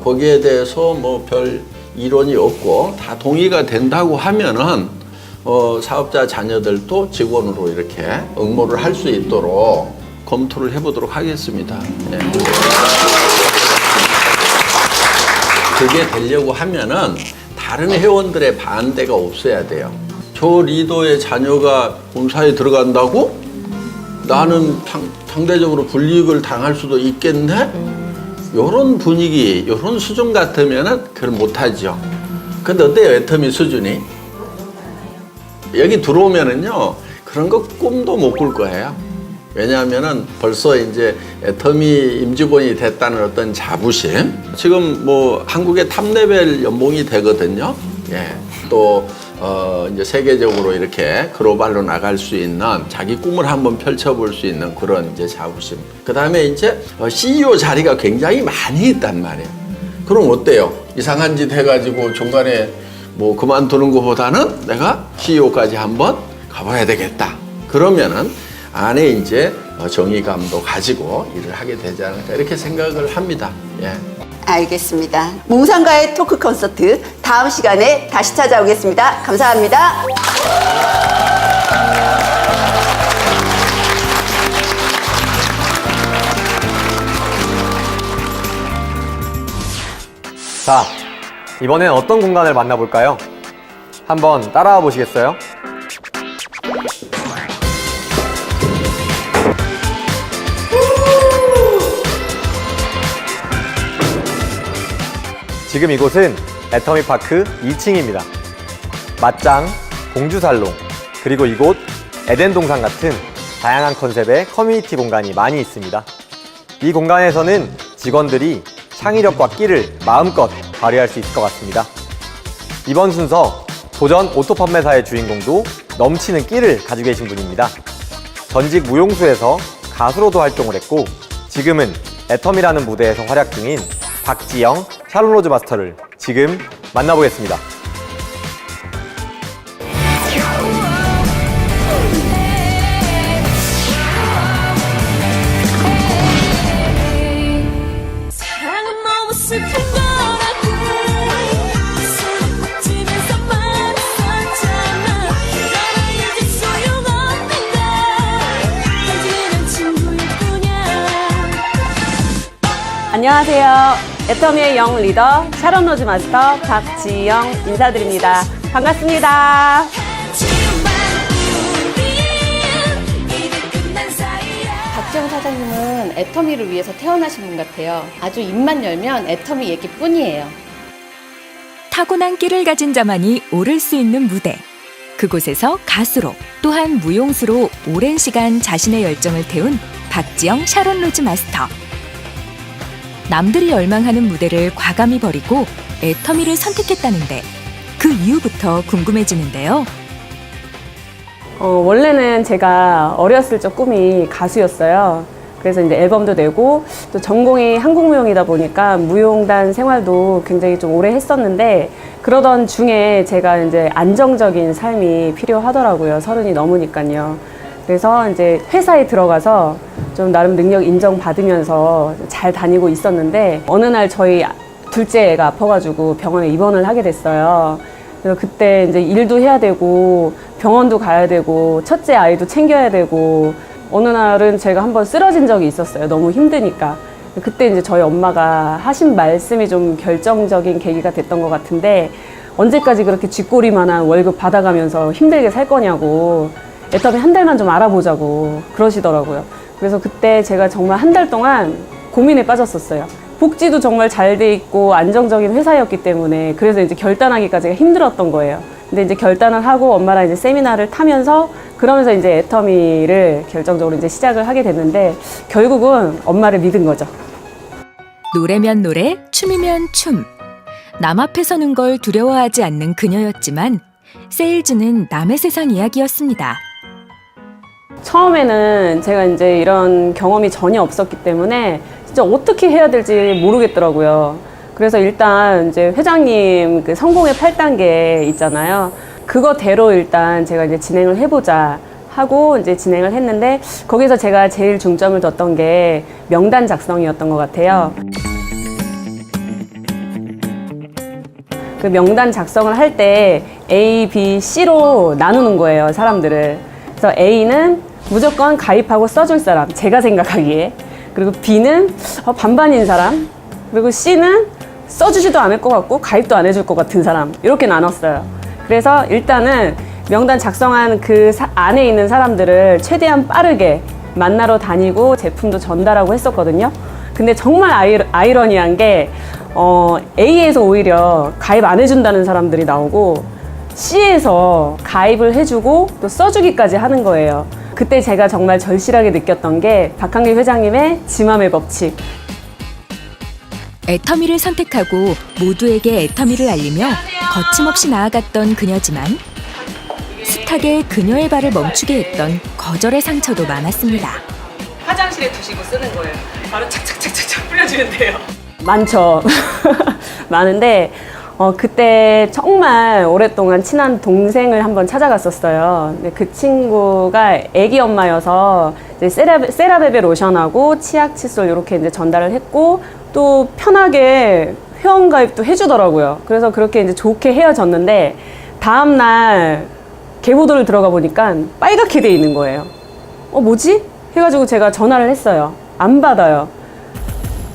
거기에 대해서 뭐 별 이론이 없고 다 동의가 된다고 하면은 사업자 자녀들도 직원으로 이렇게 응모를 할 수 있도록 검토를 해보도록 하겠습니다. 예. 그게 되려고 하면은 다른 회원들의 반대가 없어야 돼요. 저 리더의 자녀가 본사에 들어간다고? 나는 상대적으로 불이익을 당할 수도 있겠네? 이런 분위기, 이런 수준 같으면은 그걸 못하죠. 근데 어때요, 애터미 수준이? 여기 들어오면은요, 그런 거 꿈도 못 꿀 거예요. 왜냐하면은 벌써 이제 애터미 임직원이 됐다는 어떤 자부심. 지금 뭐 한국의 탑레벨 연봉이 되거든요. 예. 또 이제 세계적으로 이렇게 글로벌로 나갈 수 있는 자기 꿈을 한번 펼쳐볼 수 있는 그런 이제 자부심. 그 다음에 이제 CEO 자리가 굉장히 많이 있단 말이에요. 그럼 어때요? 이상한 짓 해가지고 중간에 뭐 그만두는 것보다는 내가 CEO까지 한번 가봐야 되겠다. 그러면은 안에 이제 정의감도 가지고 일을 하게 되지 않을까 이렇게 생각을 합니다. 예. 알겠습니다. 몽상가의 토크 콘서트 다음 시간에 다시 찾아오겠습니다. 감사합니다. 자, 이번엔 어떤 공간을 만나볼까요? 한번 따라와 보시겠어요? 지금 이곳은 애터미 파크 2층입니다. 맞짱, 공주살롱, 그리고 이곳 에덴 동산 같은 다양한 컨셉의 커뮤니티 공간이 많이 있습니다. 이 공간에서는 직원들이 창의력과 끼를 마음껏 발휘할 수 있을 것 같습니다. 이번 순서 도전 오토 판매사의 주인공도 넘치는 끼를 가지고 계신 분입니다. 전직 무용수에서 가수로도 활동을 했고 지금은 애터미라는 무대에서 활약 중인 박지영 샬롬 로즈 마스터를 지금 만나보겠습니다. 싶은 거라고 손 꽂히면서 말했었잖아 너랑 이제 소용없는데 그냥 친구일 뿐이야. 안녕하세요. 애터미의 영 리더 샤론 로즈 마스터 박지영 인사드립니다. 반갑습니다. 박지영 사장님은 애터미를 위해서 태어나신 분 같아요. 아주 입만 열면 애터미 얘기뿐이에요. 타고난 끼를 가진 자만이 오를 수 있는 무대. 그곳에서 가수로 또한 무용수로 오랜 시간 자신의 열정을 태운 박지영 샤론 로즈 마스터. 남들이 열망하는 무대를 과감히 버리고 애터미를 선택했다는데 그 이유부터 궁금해지는데요. 원래는 제가 어렸을 적 꿈이 가수였어요. 그래서 이제 앨범도 내고 또 전공이 한국무용이다 보니까 무용단 생활도 굉장히 좀 오래 했었는데 그러던 중에 제가 이제 안정적인 삶이 필요하더라고요. 30이 넘으니까요. 그래서 이제 회사에 들어가서 좀 나름 능력 인정받으면서 잘 다니고 있었는데 어느 날 저희 둘째 애가 아파가지고 병원에 입원을 하게 됐어요. 그래서 그때 이제 일도 해야 되고 병원도 가야 되고 첫째 아이도 챙겨야 되고 어느 날은 제가 한번 쓰러진 적이 있었어요. 너무 힘드니까. 그때 이제 저희 엄마가 하신 말씀이 좀 결정적인 계기가 됐던 것 같은데 언제까지 그렇게 쥐꼬리만한 월급 받아가면서 힘들게 살 거냐고 애터미 한 달만 좀 알아보자고 그러시더라고요. 그래서 그때 제가 정말 한 달 동안 고민에 빠졌었어요. 복지도 정말 잘 돼 있고 안정적인 회사였기 때문에 그래서 이제 결단하기까지가 힘들었던 거예요. 근데 이제 결단을 하고 엄마랑 이제 세미나를 타면서 그러면서 이제 애터미를 결정적으로 이제 시작을 하게 됐는데 결국은 엄마를 믿은 거죠. 노래면 노래, 춤이면 춤. 남 앞에 서는 걸 두려워하지 않는 그녀였지만 세일즈는 남의 세상 이야기였습니다. 처음에는 제가 이제 이런 경험이 전혀 없었기 때문에 진짜 어떻게 해야 될지 모르겠더라고요. 그래서 일단 이제 회장님 그 성공의 8단계 있잖아요. 그거대로 일단 제가 이제 진행을 해보자 하고 이제 진행을 했는데 거기서 제가 제일 중점을 뒀던 게 명단 작성이었던 것 같아요. 그 명단 작성을 할 때 A, B, C로 나누는 거예요, 사람들을. 그래서 A는 무조건 가입하고 써줄 사람, 제가 생각하기에. 그리고 B는 반반인 사람. 그리고 C는 써주지도 않을 것 같고 가입도 안 해줄 것 같은 사람. 이렇게 나눴어요. 그래서 일단은 명단 작성한 그 안에 있는 사람들을 최대한 빠르게 만나러 다니고 제품도 전달하고 했었거든요. 근데 정말 아이러니한 게 A에서 오히려 가입 안 해준다는 사람들이 나오고 C에서 가입을 해주고 또 써주기까지 하는 거예요. 그때 제가 정말 절실하게 느꼈던 게 박한길 회장님의 지맘의 법칙. 애터미를 선택하고 모두에게 애터미를 알리며 거침없이 나아갔던 그녀지만 숱하게 그녀의 발을 멈추게 했던 거절의 상처도 많았습니다. 화장실에 두시고 쓰는 거예요. 바로 착착착착 뿌려주면 돼요. 많죠. 많은데 그때 정말 오랫동안 친한 동생을 한번 찾아갔었어요. 근데 그 친구가 애기 엄마여서 이제 세라베베 로션하고 치약 칫솔 이렇게 이제 전달을 했고 또 편하게 회원 가입도 해주더라고요. 그래서 그렇게 이제 좋게 헤어졌는데 다음 날 개보도를 들어가 보니까 빨갛게 돼 있는 거예요. 뭐지? 해가지고 제가 전화를 했어요. 안 받아요.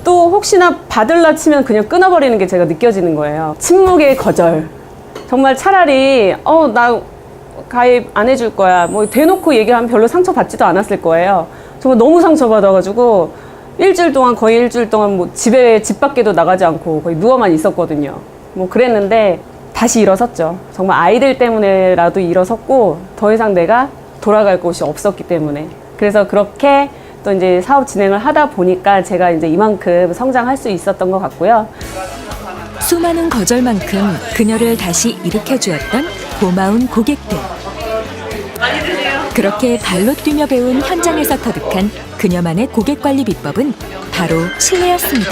또 혹시나 받을라 치면 그냥 끊어버리는 게 제가 느껴지는 거예요. 침묵의 거절. 정말 차라리 나 가입 안 해줄 거야. 뭐 대놓고 얘기하면 별로 상처받지도 않았을 거예요. 정말 너무 상처받아가지고 거의 일주일 동안 뭐 집 밖에도 나가지 않고 거의 누워만 있었거든요. 뭐 그랬는데 다시 일어섰죠. 정말 아이들 때문에라도 일어섰고 더 이상 내가 돌아갈 곳이 없었기 때문에. 그래서 그렇게 또 이제 사업 진행을 하다 보니까 제가 이제 이만큼 성장할 수 있었던 것 같고요. 수많은 거절만큼 그녀를 다시 일으켜 주었던 고마운 고객들. 그렇게 발로 뛰며 배운 현장에서 터득한 그녀만의 고객 관리 비법은 바로 신뢰였습니다.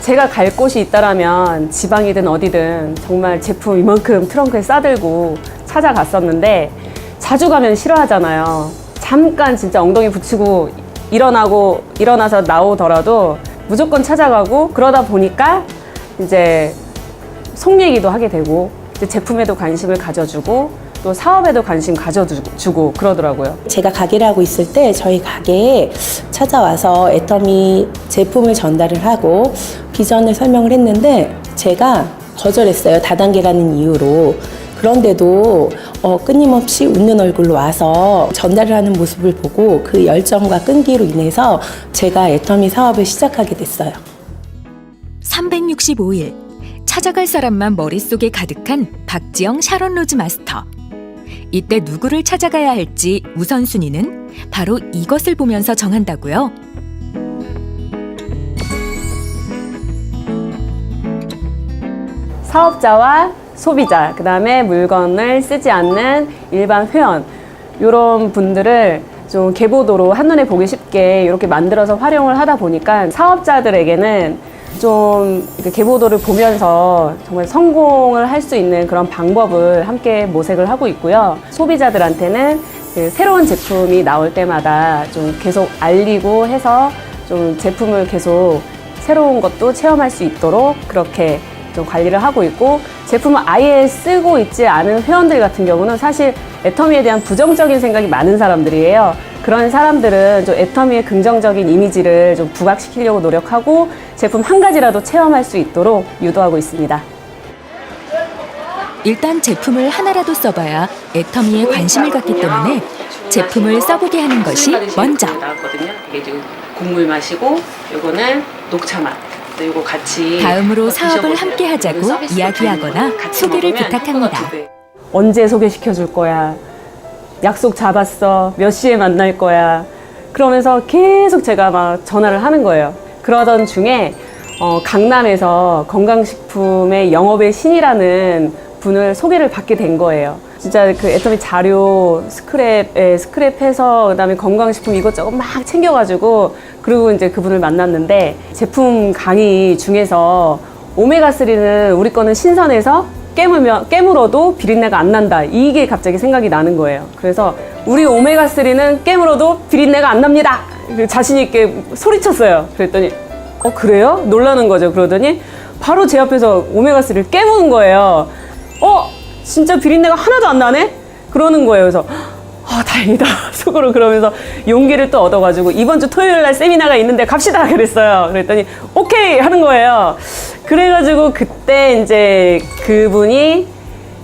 제가 갈 곳이 있다라면 지방이든 어디든 정말 제품 이만큼 트렁크에 싸들고 찾아갔었는데 자주 가면 싫어하잖아요. 잠깐 진짜 엉덩이 붙이고 일어나서 나오더라도 무조건 찾아가고 그러다 보니까 이제 속 얘기도 하게 되고 이제 제품에도 관심을 가져주고 또 사업에도 관심 가져주고 그러더라고요. 제가 가게를 하고 있을 때 저희 가게에 찾아와서 애터미 제품을 전달을 하고 비전을 설명을 했는데 제가 거절했어요. 다단계라는 이유로. 그런데도 끊임없이 웃는 얼굴로 와서 전달을 하는 모습을 보고 그 열정과 끈기로 인해서 제가 애터미 사업을 시작하게 됐어요. 365일 찾아갈 사람만 머릿속에 가득한 박지영 샤론 로즈 마스터. 이때 누구를 찾아가야 할지 우선순위는 바로 이것을 보면서 정한다고요. 사업자와 소비자, 그 다음에 물건을 쓰지 않는 일반 회원, 이런 분들을 좀 계보도로 한눈에 보기 쉽게 이렇게 만들어서 활용을 하다 보니까 사업자들에게는 좀 계보도를 보면서 정말 성공을 할 수 있는 그런 방법을 함께 모색을 하고 있고요. 소비자들한테는 그 새로운 제품이 나올 때마다 좀 계속 알리고 해서 좀 제품을 계속 새로운 것도 체험할 수 있도록 그렇게 좀 관리를 하고 있고, 제품을 아예 쓰고 있지 않은 회원들 같은 경우는 사실 애터미에 대한 부정적인 생각이 많은 사람들이에요. 그런 사람들은 좀 애터미의 긍정적인 이미지를 좀 부각시키려고 노력하고 제품 한 가지라도 체험할 수 있도록 유도하고 있습니다. 일단 제품을 하나라도 써봐야 애터미에 관심을 갖기 때문에 제품을 써보게 하는 것이 먼저. 이게 지금 곡물 맛이고, 이거는 녹차 맛. 이거 같이 다음으로 사업을 함께 하자고 이야기하거나 소개를 부탁합니다. 언제 소개시켜 줄 거야? 약속 잡았어. 몇 시에 만날 거야? 그러면서 계속 제가 막 전화를 하는 거예요. 그러던 중에 강남에서 건강식품의 영업의 신이라는 분을 소개를 받게 된 거예요. 진짜 그 애터미 자료 스크랩해서 그다음에 건강식품 이것저것 막 챙겨가지고, 그리고 이제 그분을 만났는데 제품 강의 중에서 오메가3는 우리 거는 신선해서 깨물어도 비린내가 안 난다. 이게 갑자기 생각이 나는 거예요. 그래서 우리 오메가3는 깨물어도 비린내가 안 납니다. 자신 있게 소리쳤어요. 그랬더니 그래요? 놀라는 거죠. 그러더니 바로 제 앞에서 오메가3를 깨무는 거예요. 진짜 비린내가 하나도 안 나네? 그러는 거예요. 그래서 다행이다 속으로 그러면서 용기를 또 얻어가지고 이번 주 토요일 날 세미나가 있는데 갑시다 그랬어요. 그랬더니 오케이 하는 거예요. 그래가지고 그때 이제 그분이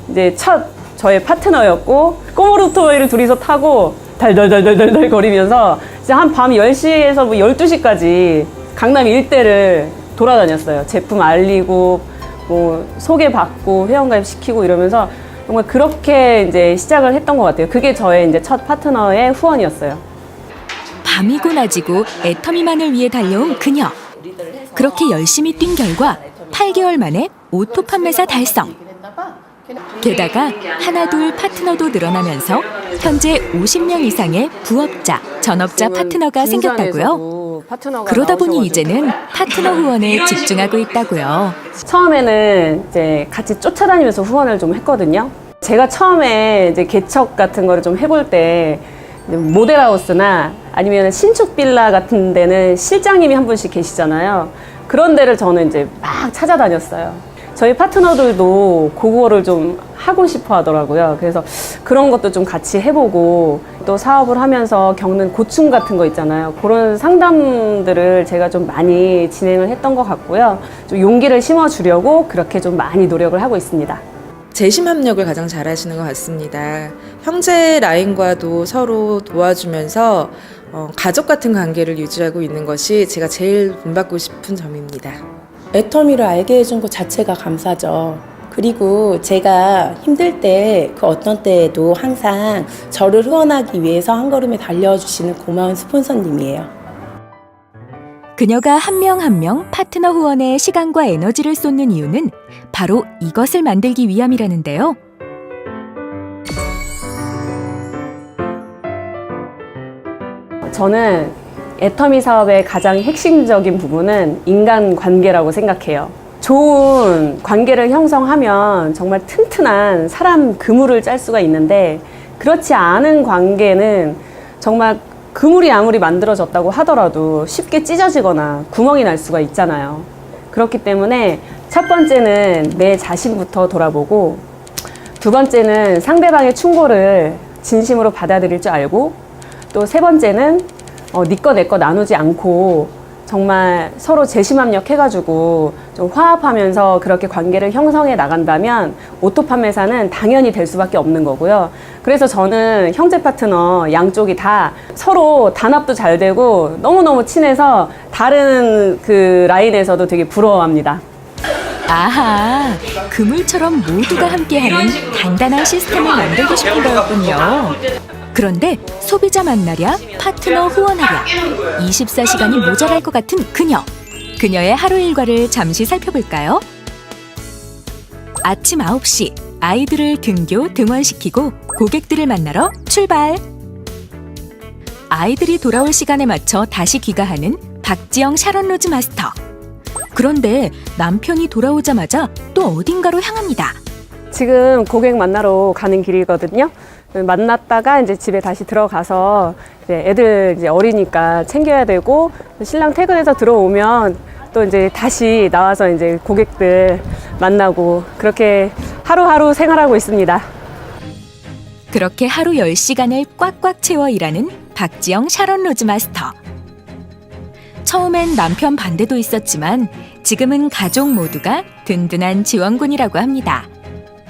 이제 첫 저의 파트너였고, 꼬모르토이를 둘이서 타고 달달달달달 거리면서 이제 한 밤 10시에서 12시까지 강남 일대를 돌아다녔어요. 제품 알리고 뭐 소개받고 회원가입 시키고 이러면서 정말 그렇게 이제 시작을 했던 것 같아요. 그게 저의 이제 첫 파트너의 후원이었어요. 밤이고 낮이고 애터미만을 위해 달려온 그녀. 그렇게 열심히 뛴 결과 8개월 만에 오토 판매사 달성. 게다가 하나둘 파트너도 늘어나면서 현재 50명 이상의 부업자, 전업자 파트너가 생겼다고요. 그러다 보니 이제는 파트너 후원에 집중하고 있다고요. 처음에는 이제 같이 쫓아다니면서 후원을 좀 했거든요. 제가 처음에 이제 개척 같은 거를 좀 해볼 때 모델하우스나 아니면 신축 빌라 같은 데는 실장님이 한 분씩 계시잖아요. 그런 데를 저는 이제 막 찾아다녔어요. 저희 파트너들도 그거를 좀 하고 싶어 하더라고요. 그래서 그런 것도 좀 같이 해보고, 또 사업을 하면서 겪는 고충 같은 거 있잖아요. 그런 상담들을 제가 좀 많이 진행을 했던 것 같고요. 좀 용기를 심어주려고 그렇게 좀 많이 노력을 하고 있습니다. 재심 협력을 가장 잘 하시는 것 같습니다. 형제 라인과도 서로 도와주면서 가족 같은 관계를 유지하고 있는 것이 제가 제일 본받고 싶은 점입니다. 애터미를 알게 해준 것 자체가 감사죠. 그리고 제가 힘들 때 그 어떤 때에도 항상 저를 후원하기 위해서 한 걸음에 달려주시는 고마운 스폰서님이에요. 그녀가 한 명 한 명 파트너 후원에 시간과 에너지를 쏟는 이유는 바로 이것을 만들기 위함이라는데요. 저는 애터미 사업의 가장 핵심적인 부분은 인간관계라고 생각해요. 좋은 관계를 형성하면 정말 튼튼한 사람 그물을 짤 수가 있는데, 그렇지 않은 관계는 정말 그물이 아무리 만들어졌다고 하더라도 쉽게 찢어지거나 구멍이 날 수가 있잖아요. 그렇기 때문에 첫 번째는 내 자신부터 돌아보고, 두 번째는 상대방의 충고를 진심으로 받아들일 줄 알고, 또 세 번째는 네 거 내 거 나누지 않고 정말 서로 재심합력 해가지고 좀 화합하면서 그렇게 관계를 형성해 나간다면 오토 판매사는 당연히 될 수밖에 없는 거고요. 그래서 저는 형제 파트너 양쪽이 다 서로 단합도 잘 되고 너무너무 친해서 다른 그 라인에서도 되게 부러워합니다. 아하, 그물처럼 모두가 함께하는 단단한 시스템을 만들고 싶은 거였군요. 그런데 소비자 만나랴, 파트너 후원하랴, 24시간이 모자랄 것 같은 그녀. 그녀의 하루 일과를 잠시 살펴볼까요? 아침 9시, 아이들을 등교, 등원시키고 고객들을 만나러 출발. 아이들이 돌아올 시간에 맞춰 다시 귀가하는 박지영 샤론로즈 마스터. 그런데 남편이 돌아오자마자 또 어딘가로 향합니다. 지금 고객 만나러 가는 길이거든요. 만났다가 이제 집에 다시 들어가서 이제 애들 이제 어리니까 챙겨야 되고, 신랑 퇴근해서 들어오면 또 이제 다시 나와서 이제 고객들 만나고, 그렇게 하루하루 생활하고 있습니다. 그렇게 하루 10시간을 꽉꽉 채워 일하는 박지영 샤론로즈 마스터. 처음엔 남편 반대도 있었지만 지금은 가족 모두가 든든한 지원군이라고 합니다.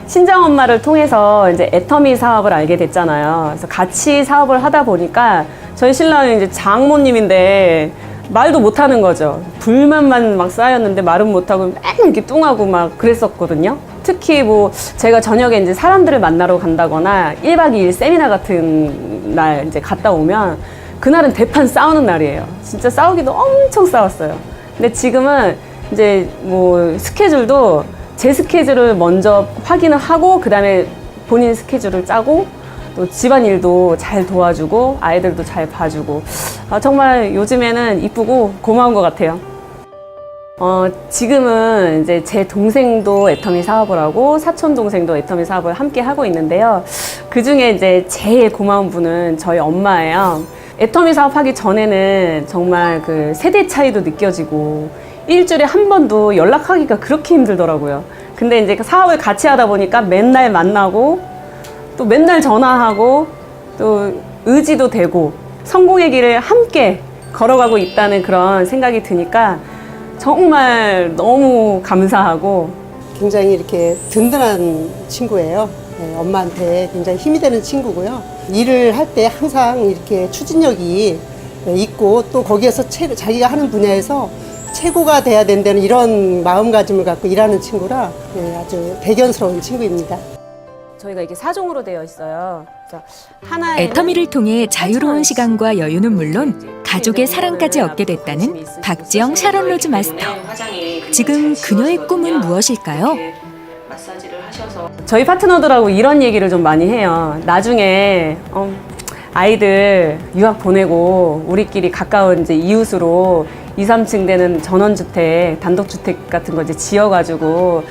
친정엄마를 통해서 이제 애터미 사업을 알게 됐잖아요. 그래서 같이 사업을 하다 보니까 저희 신랑은 이제 장모님인데 말도 못하는 거죠. 불만만 막 쌓였는데 말은 못하고 맨날 이렇게 뚱하고 막 그랬었거든요. 특히 뭐 제가 저녁에 이제 사람들을 만나러 간다거나 1박 2일 세미나 같은 날 이제 갔다 오면 그날은 대판 싸우는 날이에요. 진짜 싸우기도 엄청 싸웠어요. 근데 지금은 이제 뭐 스케줄도 제 스케줄을 먼저 확인을 하고 그다음에 본인 스케줄을 짜고 또 집안일도 잘 도와주고 아이들도 잘 봐주고, 정말 요즘에는 이쁘고 고마운 것 같아요. 지금은 이제 제 동생도 애터미 사업을 하고 사촌 동생도 애터미 사업을 함께 하고 있는데요. 그 중에 이제 제일 고마운 분은 저희 엄마예요. 애터미 사업하기 전에는 정말 그 세대 차이도 느껴지고 일주일에 한 번도 연락하기가 그렇게 힘들더라고요. 근데 이제 그 사업을 같이 하다 보니까 맨날 만나고 또 맨날 전화하고 또 의지도 되고 성공의 길을 함께 걸어가고 있다는 그런 생각이 드니까 정말 너무 감사하고 굉장히 이렇게 든든한 친구예요. 네, 엄마한테 굉장히 힘이 되는 친구고요. 일을 할 때 항상 이렇게 추진력이 있고 또 거기에서 자기가 하는 분야에서 최고가 돼야 된다는 이런 마음가짐을 갖고 일하는 친구라 아주 대견스러운 친구입니다. 저희가 이렇게 4종으로 되어 있어요. 하나의 애터미를 통해 자유로운 시간과 여유는 물론 가족의 사랑까지 얻게 됐다는 박지영 샤론로즈 마스터. 지금 그녀의 꿈은 무엇일까요? 저희 파트너들하고 이런 얘기를 좀 많이 해요. 나중에 아이들 유학 보내고 우리끼리 가까운 이제 이웃으로 2, 3층 되는 전원주택, 단독주택 같은 거 이제 지어가지고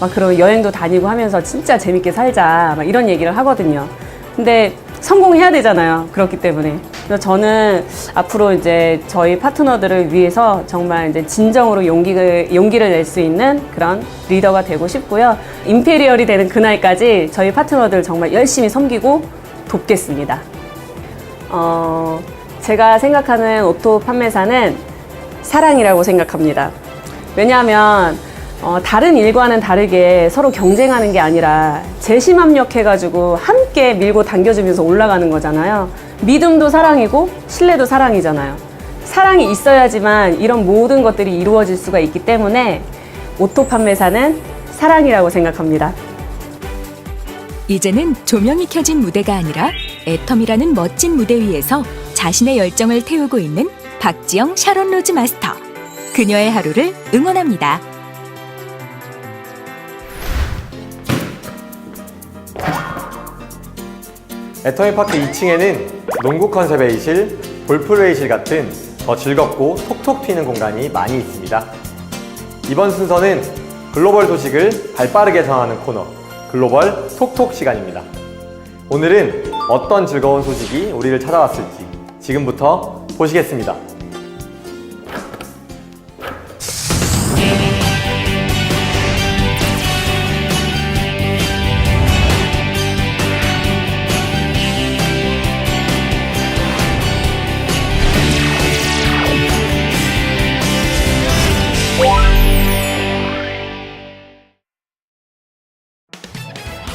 막 그런 여행도 다니고 하면서 진짜 재밌게 살자 막 이런 얘기를 하거든요. 근데 성공해야 되잖아요. 그렇기 때문에. 그래서 저는 앞으로 이제 저희 파트너들을 위해서 정말 이제 진정으로 용기를 낼 수 있는 그런 리더가 되고 싶고요. 임페리얼이 되는 그날까지 저희 파트너들 정말 열심히 섬기고 돕겠습니다. 제가 생각하는 오토 판매사는 사랑이라고 생각합니다. 왜냐하면 다른 일과는 다르게 서로 경쟁하는 게 아니라 재심합력해가지고 함께 밀고 당겨주면서 올라가는 거잖아요. 믿음도 사랑이고 신뢰도 사랑이잖아요. 사랑이 있어야지만 이런 모든 것들이 이루어질 수가 있기 때문에 오토 판매사는 사랑이라고 생각합니다. 이제는 조명이 켜진 무대가 아니라 애텀이라는 멋진 무대 위에서 자신의 열정을 태우고 있는 박지영 샤론로즈 마스터. 그녀의 하루를 응원합니다. 애터미 파크 2층에는 농구 컨셉 회의실, 골프 회의실 같은 더 즐겁고 톡톡 튀는 공간이 많이 있습니다. 이번 순서는 글로벌 소식을 발빠르게 전하는 코너, 글로벌 톡톡 시간입니다. 오늘은 어떤 즐거운 소식이 우리를 찾아왔을지 지금부터 보시겠습니다.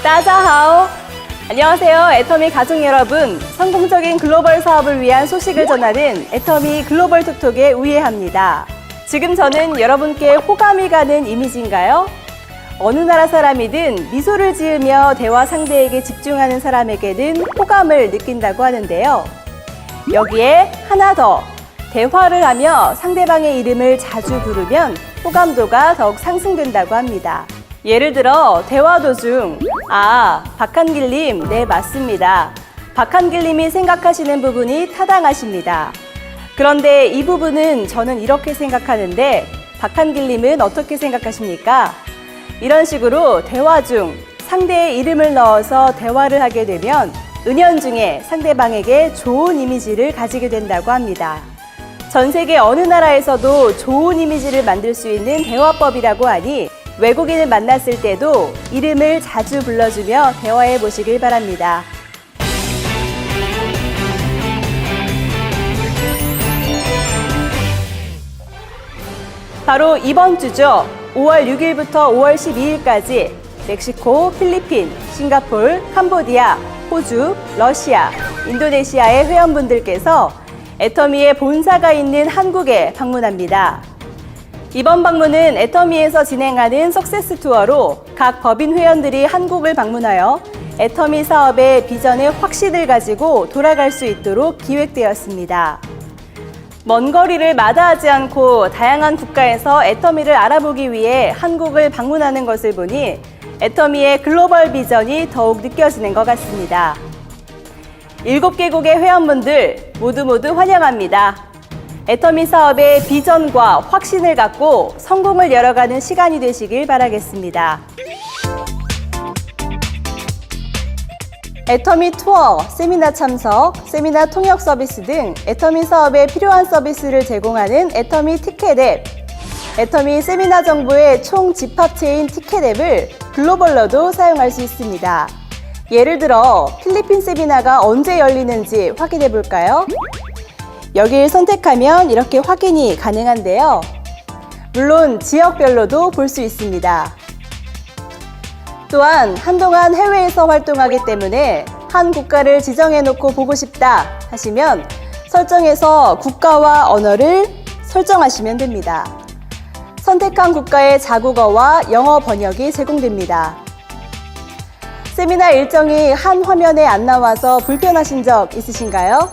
따자하오! 안녕하세요. 애터미 가족 여러분. 성공적인 글로벌 사업을 위한 소식을 전하는 애터미 글로벌 톡톡의 우예합니다. 지금 저는 여러분께 호감이 가는 이미지인가요? 어느 나라 사람이든 미소를 지으며 대화 상대에게 집중하는 사람에게는 호감을 느낀다고 하는데요. 여기에 하나 더, 대화를 하며 상대방의 이름을 자주 부르면 호감도가 더욱 상승된다고 합니다. 예를 들어 대화 도중 박한길님, 네 맞습니다. 박한길님이 생각하시는 부분이 타당하십니다. 그런데 이 부분은 저는 이렇게 생각하는데 박한길님은 어떻게 생각하십니까? 이런 식으로 대화 중 상대의 이름을 넣어서 대화를 하게 되면 은연중에 상대방에게 좋은 이미지를 가지게 된다고 합니다. 전 세계 어느 나라에서도 좋은 이미지를 만들 수 있는 대화법이라고 하니 외국인을 만났을 때도 이름을 자주 불러주며 대화해 보시길 바랍니다. 바로 이번 주죠. 5월 6일부터 5월 12일까지 멕시코, 필리핀, 싱가포르, 캄보디아, 호주, 러시아, 인도네시아의 회원분들께서 애터미의 본사가 있는 한국에 방문합니다. 이번 방문은 애터미에서 진행하는 석세스 투어로 각 법인 회원들이 한국을 방문하여 애터미 사업의 비전의 확신을 가지고 돌아갈 수 있도록 기획되었습니다. 먼 거리를 마다하지 않고 다양한 국가에서 애터미를 알아보기 위해 한국을 방문하는 것을 보니 애터미의 글로벌 비전이 더욱 느껴지는 것 같습니다. 7개국의 회원분들 모두 환영합니다. 애터미 사업의 비전과 확신을 갖고 성공을 열어가는 시간이 되시길 바라겠습니다. 애터미 투어, 세미나 참석, 세미나 통역 서비스 등 애터미 사업에 필요한 서비스를 제공하는 애터미 티켓 앱, 애터미 세미나 정보의 총 집합체인 티켓 앱을 글로벌로도 사용할 수 있습니다. 예를 들어 필리핀 세미나가 언제 열리는지 확인해 볼까요? 여기를 선택하면 이렇게 확인이 가능한데요. 물론 지역별로도 볼 수 있습니다. 또한 한동안 해외에서 활동하기 때문에 한 국가를 지정해놓고 보고 싶다 하시면 설정에서 국가와 언어를 설정하시면 됩니다. 선택한 국가의 자국어와 영어 번역이 제공됩니다. 세미나 일정이 한 화면에 안 나와서 불편하신 적 있으신가요?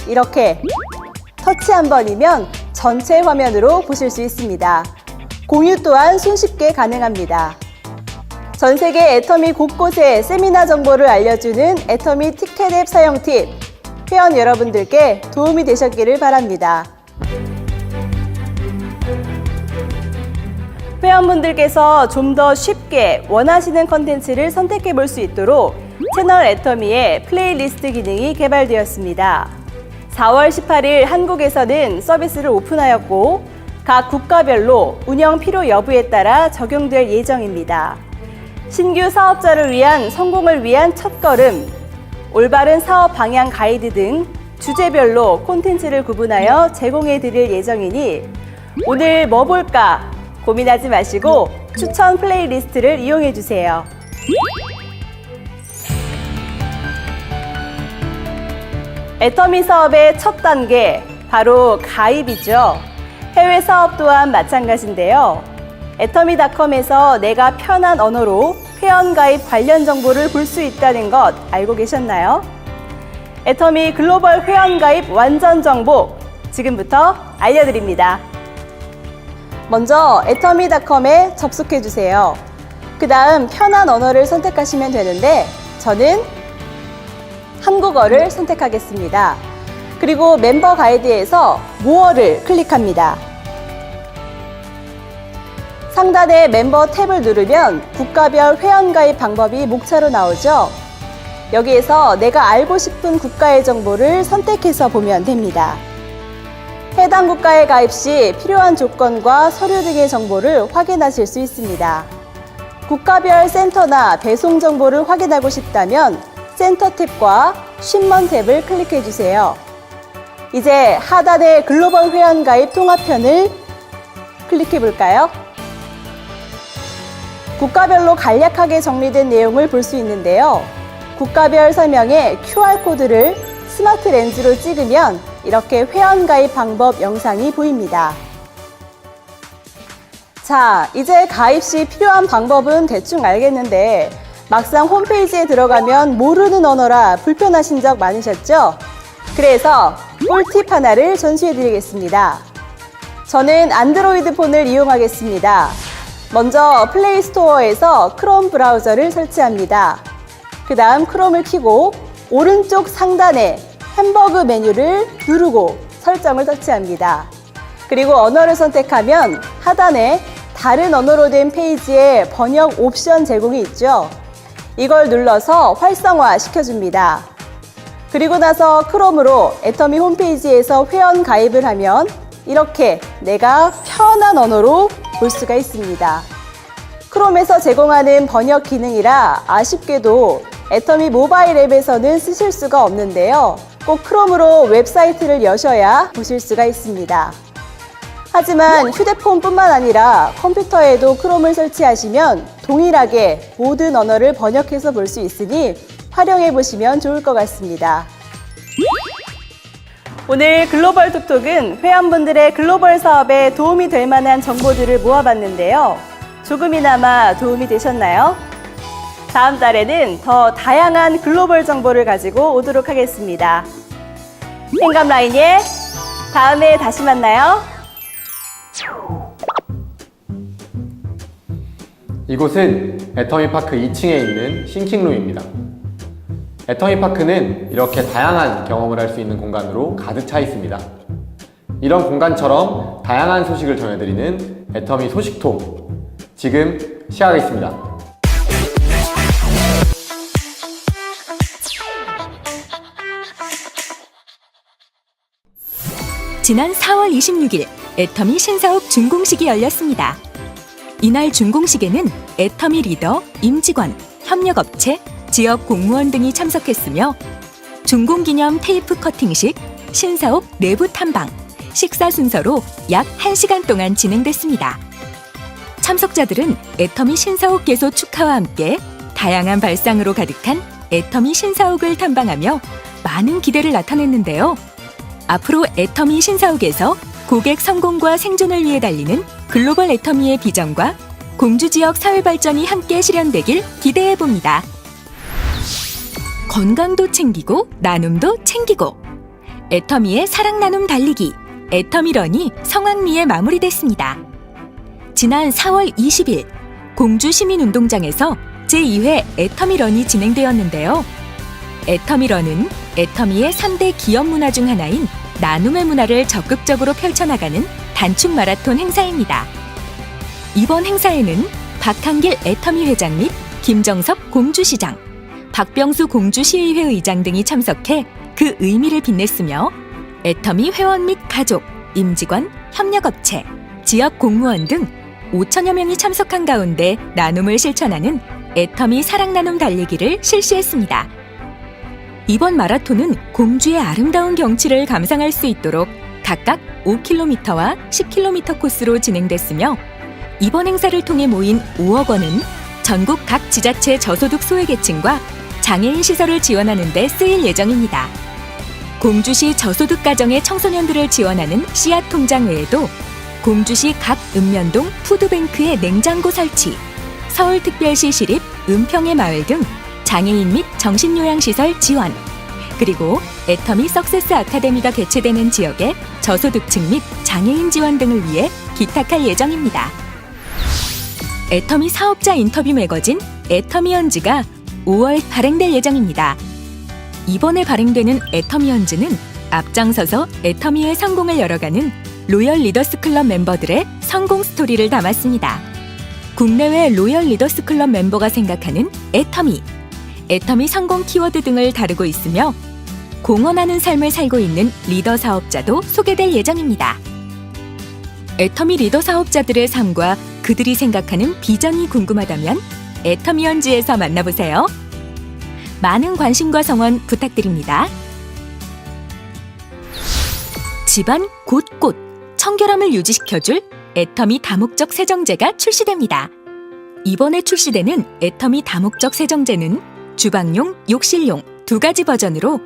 이렇게 터치 한 번이면 전체 화면으로 보실 수 있습니다. 공유 또한 손쉽게 가능합니다. 전 세계 애터미 곳곳에 세미나 정보를 알려주는 애터미 티켓 앱 사용 팁, 회원 여러분들께 도움이 되셨기를 바랍니다. 회원분들께서 좀 더 쉽게 원하시는 컨텐츠를 선택해 볼 수 있도록 채널 애터미의 플레이리스트 기능이 개발되었습니다. 4월 18일 한국에서는 서비스를 오픈하였고 각 국가별로 운영 필요 여부에 따라 적용될 예정입니다. 신규 사업자를 위한 성공을 위한 첫걸음, 올바른 사업 방향 가이드 등 주제별로 콘텐츠를 구분하여 제공해 드릴 예정이니 오늘 뭐 볼까 고민하지 마시고 추천 플레이리스트를 이용해 주세요. 애터미 사업의 첫 단계, 바로 가입이죠. 해외 사업 또한 마찬가지인데요. 애터미닷컴에서 내가 편한 언어로 회원가입 관련 정보를 볼 수 있다는 것 알고 계셨나요? 애터미 글로벌 회원가입 완전 정보 지금부터 알려드립니다. 먼저 애터미닷컴에 접속해 주세요. 그 다음 편한 언어를 선택하시면 되는데 저는 한국어를 선택하겠습니다. 그리고 멤버 가이드에서 모어를 클릭합니다. 상단에 멤버 탭을 누르면 국가별 회원가입 방법이 목차로 나오죠. 여기에서 내가 알고 싶은 국가의 정보를 선택해서 보면 됩니다. 해당 국가에 가입 시 필요한 조건과 서류 등의 정보를 확인하실 수 있습니다. 국가별 센터나 배송 정보를 확인하고 싶다면 센터 탭과 쉽먼 탭을 클릭해 주세요. 이제 하단의 글로벌 회원 가입 통합편을 클릭해 볼까요? 국가별로 간략하게 정리된 내용을 볼 수 있는데요. 국가별 설명에 QR코드를 스마트 렌즈로 찍으면 이렇게 회원 가입 방법 영상이 보입니다. 자, 이제 가입 시 필요한 방법은 대충 알겠는데 막상 홈페이지에 들어가면 모르는 언어라 불편하신 적 많으셨죠? 그래서 꿀팁 하나를 전수해 드리겠습니다. 저는 안드로이드 폰을 이용하겠습니다. 먼저 플레이 스토어에서 크롬 브라우저를 설치합니다. 그 다음 크롬을 켜고 오른쪽 상단에 햄버거 메뉴를 누르고 설정을 터치합니다. 그리고 언어를 선택하면 하단에 다른 언어로 된 페이지에 번역 옵션 제공이 있죠. 이걸 눌러서 활성화 시켜줍니다. 그리고 나서 크롬으로 애터미 홈페이지에서 회원 가입을 하면 이렇게 내가 편한 언어로 볼 수가 있습니다. 크롬에서 제공하는 번역 기능이라 아쉽게도 애터미 모바일 앱에서는 쓰실 수가 없는데요. 꼭 크롬으로 웹사이트를 여셔야 보실 수가 있습니다. 하지만 휴대폰뿐만 아니라 컴퓨터에도 크롬을 설치하시면 동일하게 모든 언어를 번역해서 볼 수 있으니 활용해 보시면 좋을 것 같습니다. 오늘 글로벌 톡톡은 회원분들의 글로벌 사업에 도움이 될 만한 정보들을 모아봤는데요. 조금이나마 도움이 되셨나요? 다음 달에는 더 다양한 글로벌 정보를 가지고 오도록 하겠습니다. 행감라인예, 다음에 다시 만나요. 이곳은 애터미파크 2층에 있는 싱킹룸입니다. 애터미파크는 이렇게 다양한 경험을 할 수 있는 공간으로 가득 차 있습니다. 이런 공간처럼 다양한 소식을 전해드리는 애터미 소식통, 지금 시작하겠습니다. 지난 4월 26일 애터미 신사옥 준공식이 열렸습니다. 이날 준공식에는 애터미 리더, 임직원, 협력업체, 지역 공무원 등이 참석했으며 준공기념 테이프 커팅식, 신사옥 내부 탐방, 식사 순서로 약 1시간 동안 진행됐습니다. 참석자들은 애터미 신사옥 개소 축하와 함께 다양한 발상으로 가득한 애터미 신사옥을 탐방하며 많은 기대를 나타냈는데요. 앞으로 애터미 신사옥에서 고객 성공과 생존을 위해 달리는 글로벌 애터미의 비전과 공주 지역 사회 발전이 함께 실현되길 기대해 봅니다. 건강도 챙기고 나눔도 챙기고 애터미의 사랑 나눔 달리기 애터미런이 성황리에 마무리됐습니다. 지난 4월 20일 공주 시민운동장에서 제2회 애터미런이 진행되었는데요. 애터미런은 애터미의 3대 기업 문화 중 하나인 나눔의 문화를 적극적으로 펼쳐나가는 단축 마라톤 행사입니다. 이번 행사에는 박한길 애터미 회장 및 김정섭 공주시장, 박병수 공주시의회 의장 등이 참석해 그 의미를 빛냈으며 애터미 회원 및 가족, 임직원, 협력업체, 지역 공무원 등 5천여 명이 참석한 가운데 나눔을 실천하는 애터미 사랑 나눔 달리기를 실시했습니다. 이번 마라톤은 공주의 아름다운 경치를 감상할 수 있도록 각각 5km와 10km 코스로 진행됐으며 이번 행사를 통해 모인 5억 원은 전국 각 지자체 저소득 소외계층과 장애인 시설을 지원하는 데 쓰일 예정입니다. 공주시 저소득 가정의 청소년들을 지원하는 씨앗 통장 외에도 공주시 각 읍면동 푸드뱅크의 냉장고 설치, 서울특별시 시립 은평의 마을 등 장애인 및 정신요양시설 지원, 그리고 애터미 석세스 아카데미가 개최되는 지역의 저소득층 및 장애인 지원 등을 위해 기탁할 예정입니다. 애터미 사업자 인터뷰 매거진 애터미언즈가 5월 발행될 예정입니다. 이번에 발행되는 애터미언즈는 앞장서서 애터미의 성공을 열어가는 로열 리더스 클럽 멤버들의 성공 스토리를 담았습니다. 국내외 로열 리더스 클럽 멤버가 생각하는 애터미, 애터미 성공 키워드 등을 다루고 있으며 공헌하는 삶을 살고 있는 리더 사업자도 소개될 예정입니다. 애터미 리더 사업자들의 삶과 그들이 생각하는 비전이 궁금하다면 애터미 현지에서 만나보세요. 많은 관심과 성원 부탁드립니다. 집안 곳곳 청결함을 유지시켜줄 애터미 다목적 세정제가 출시됩니다. 이번에 출시되는 애터미 다목적 세정제는 주방용, 욕실용 두 가지 버전으로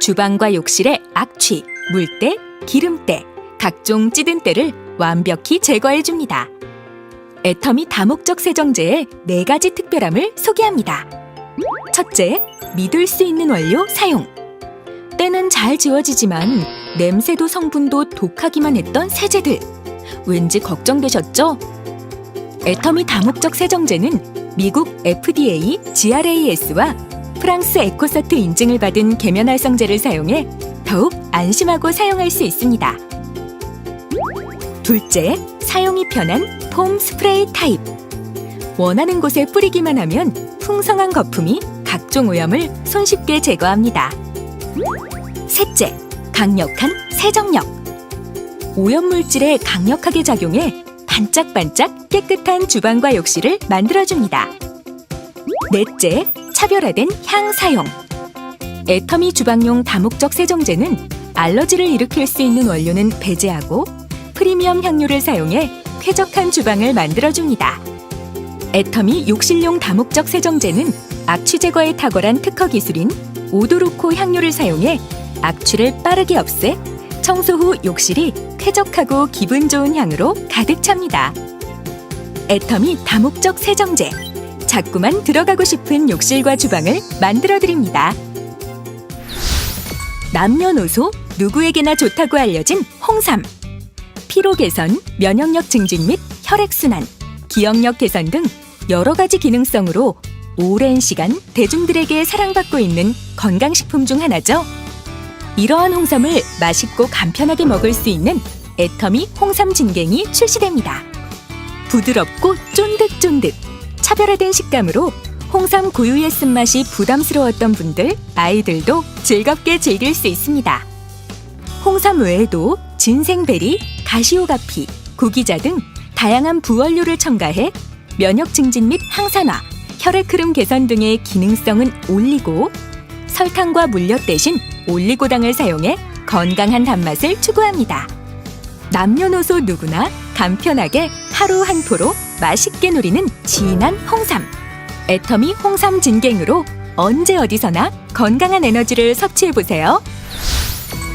주방과 욕실의 악취, 물때, 기름때, 각종 찌든 때를 완벽히 제거해줍니다. 애터미 다목적 세정제의 4가지 특별함을 소개합니다. 첫째, 믿을 수 있는 원료 사용. 때는 잘 지워지지만 냄새도 성분도 독하기만 했던 세제들. 왠지 걱정되셨죠? 애터미 다목적 세정제는 미국 FDA, GRAS와 프랑스 에코서트 인증을 받은 계면활성제를 사용해 더욱 안심하고 사용할 수 있습니다. 둘째, 사용이 편한 폼 스프레이 타입. 원하는 곳에 뿌리기만 하면 풍성한 거품이 각종 오염을 손쉽게 제거합니다. 셋째, 강력한 세정력. 오염물질에 강력하게 작용해 반짝반짝 깨끗한 주방과 욕실을 만들어줍니다. 넷째, 차별화된 향 사용. 애터미 주방용 다목적 세정제는 알러지를 일으킬 수 있는 원료는 배제하고 프리미엄 향료를 사용해 쾌적한 주방을 만들어줍니다. 애터미 욕실용 다목적 세정제는 악취 제거에 탁월한 특허 기술인 오도로코 향료를 사용해 악취를 빠르게 없애 청소 후 욕실이 쾌적하고 기분 좋은 향으로 가득 찹니다. 애터미 다목적 세정제. 자꾸만 들어가고 싶은 욕실과 주방을 만들어드립니다. 남녀노소 누구에게나 좋다고 알려진 홍삼. 피로 개선, 면역력 증진 및 혈액순환, 기억력 개선 등 여러 가지 기능성으로 오랜 시간 대중들에게 사랑받고 있는 건강식품 중 하나죠. 이러한 홍삼을 맛있고 간편하게 먹을 수 있는 애터미 홍삼 진갱이 출시됩니다. 부드럽고 쫀득쫀득, 차별화된 식감으로 홍삼 고유의 쓴맛이 부담스러웠던 분들, 아이들도 즐겁게 즐길 수 있습니다. 홍삼 외에도 진생베리, 가시오가피, 구기자 등 다양한 부원료를 첨가해 면역 증진 및 항산화, 혈액 흐름 개선 등의 기능성은 올리고 설탕과 물엿 대신 올리고당을 사용해 건강한 단맛을 추구합니다. 남녀노소 누구나 간편하게 하루 한 포로 맛있게 누리는 진한 홍삼. 애터미 홍삼 진갱으로 언제 어디서나 건강한 에너지를 섭취해보세요.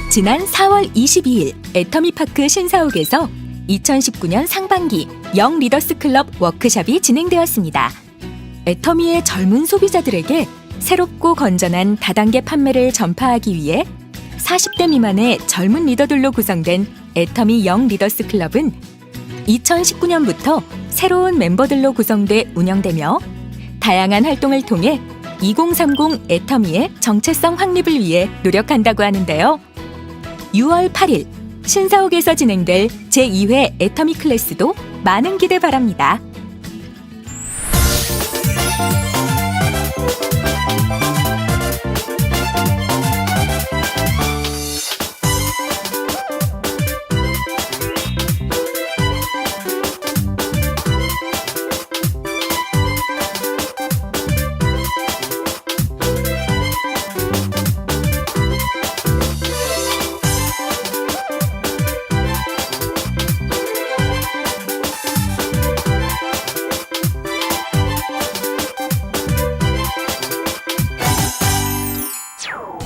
지난 4월 22일 애터미파크 신사옥에서 2019년 상반기 영 리더스 클럽 워크숍이 진행되었습니다. 애터미의 젊은 소비자들에게 새롭고 건전한 다단계 판매를 전파하기 위해 40대 미만의 젊은 리더들로 구성된 애터미 영 리더스 클럽은 2019년부터 새로운 멤버들로 구성돼 운영되며 다양한 활동을 통해 2030 애터미의 정체성 확립을 위해 노력한다고 하는데요. 6월 8일 신사옥에서 진행될 제2회 애터미 클래스도 많은 기대 바랍니다.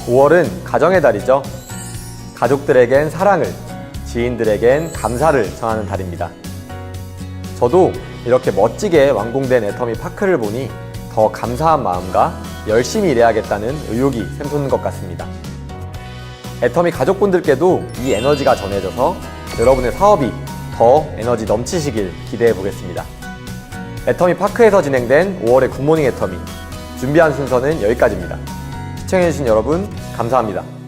(5월은) 가정의 달이죠. 가족들에겐 사랑을, 지인들에겐 감사를 전하는 달입니다. 저도 이렇게 멋지게 완공된 애터미 파크를 보니 더 감사한 마음과 열심히 일해야겠다는 의욕이 샘솟는 것 같습니다. 애터미 가족분들께도 이 에너지가 전해져서 여러분의 사업이 더 에너지 넘치시길 기대해 보겠습니다. 애터미 파크에서 진행된 5월의 굿모닝 애터미, 준비한 순서는 여기까지입니다. 시청해주신 여러분 감사합니다.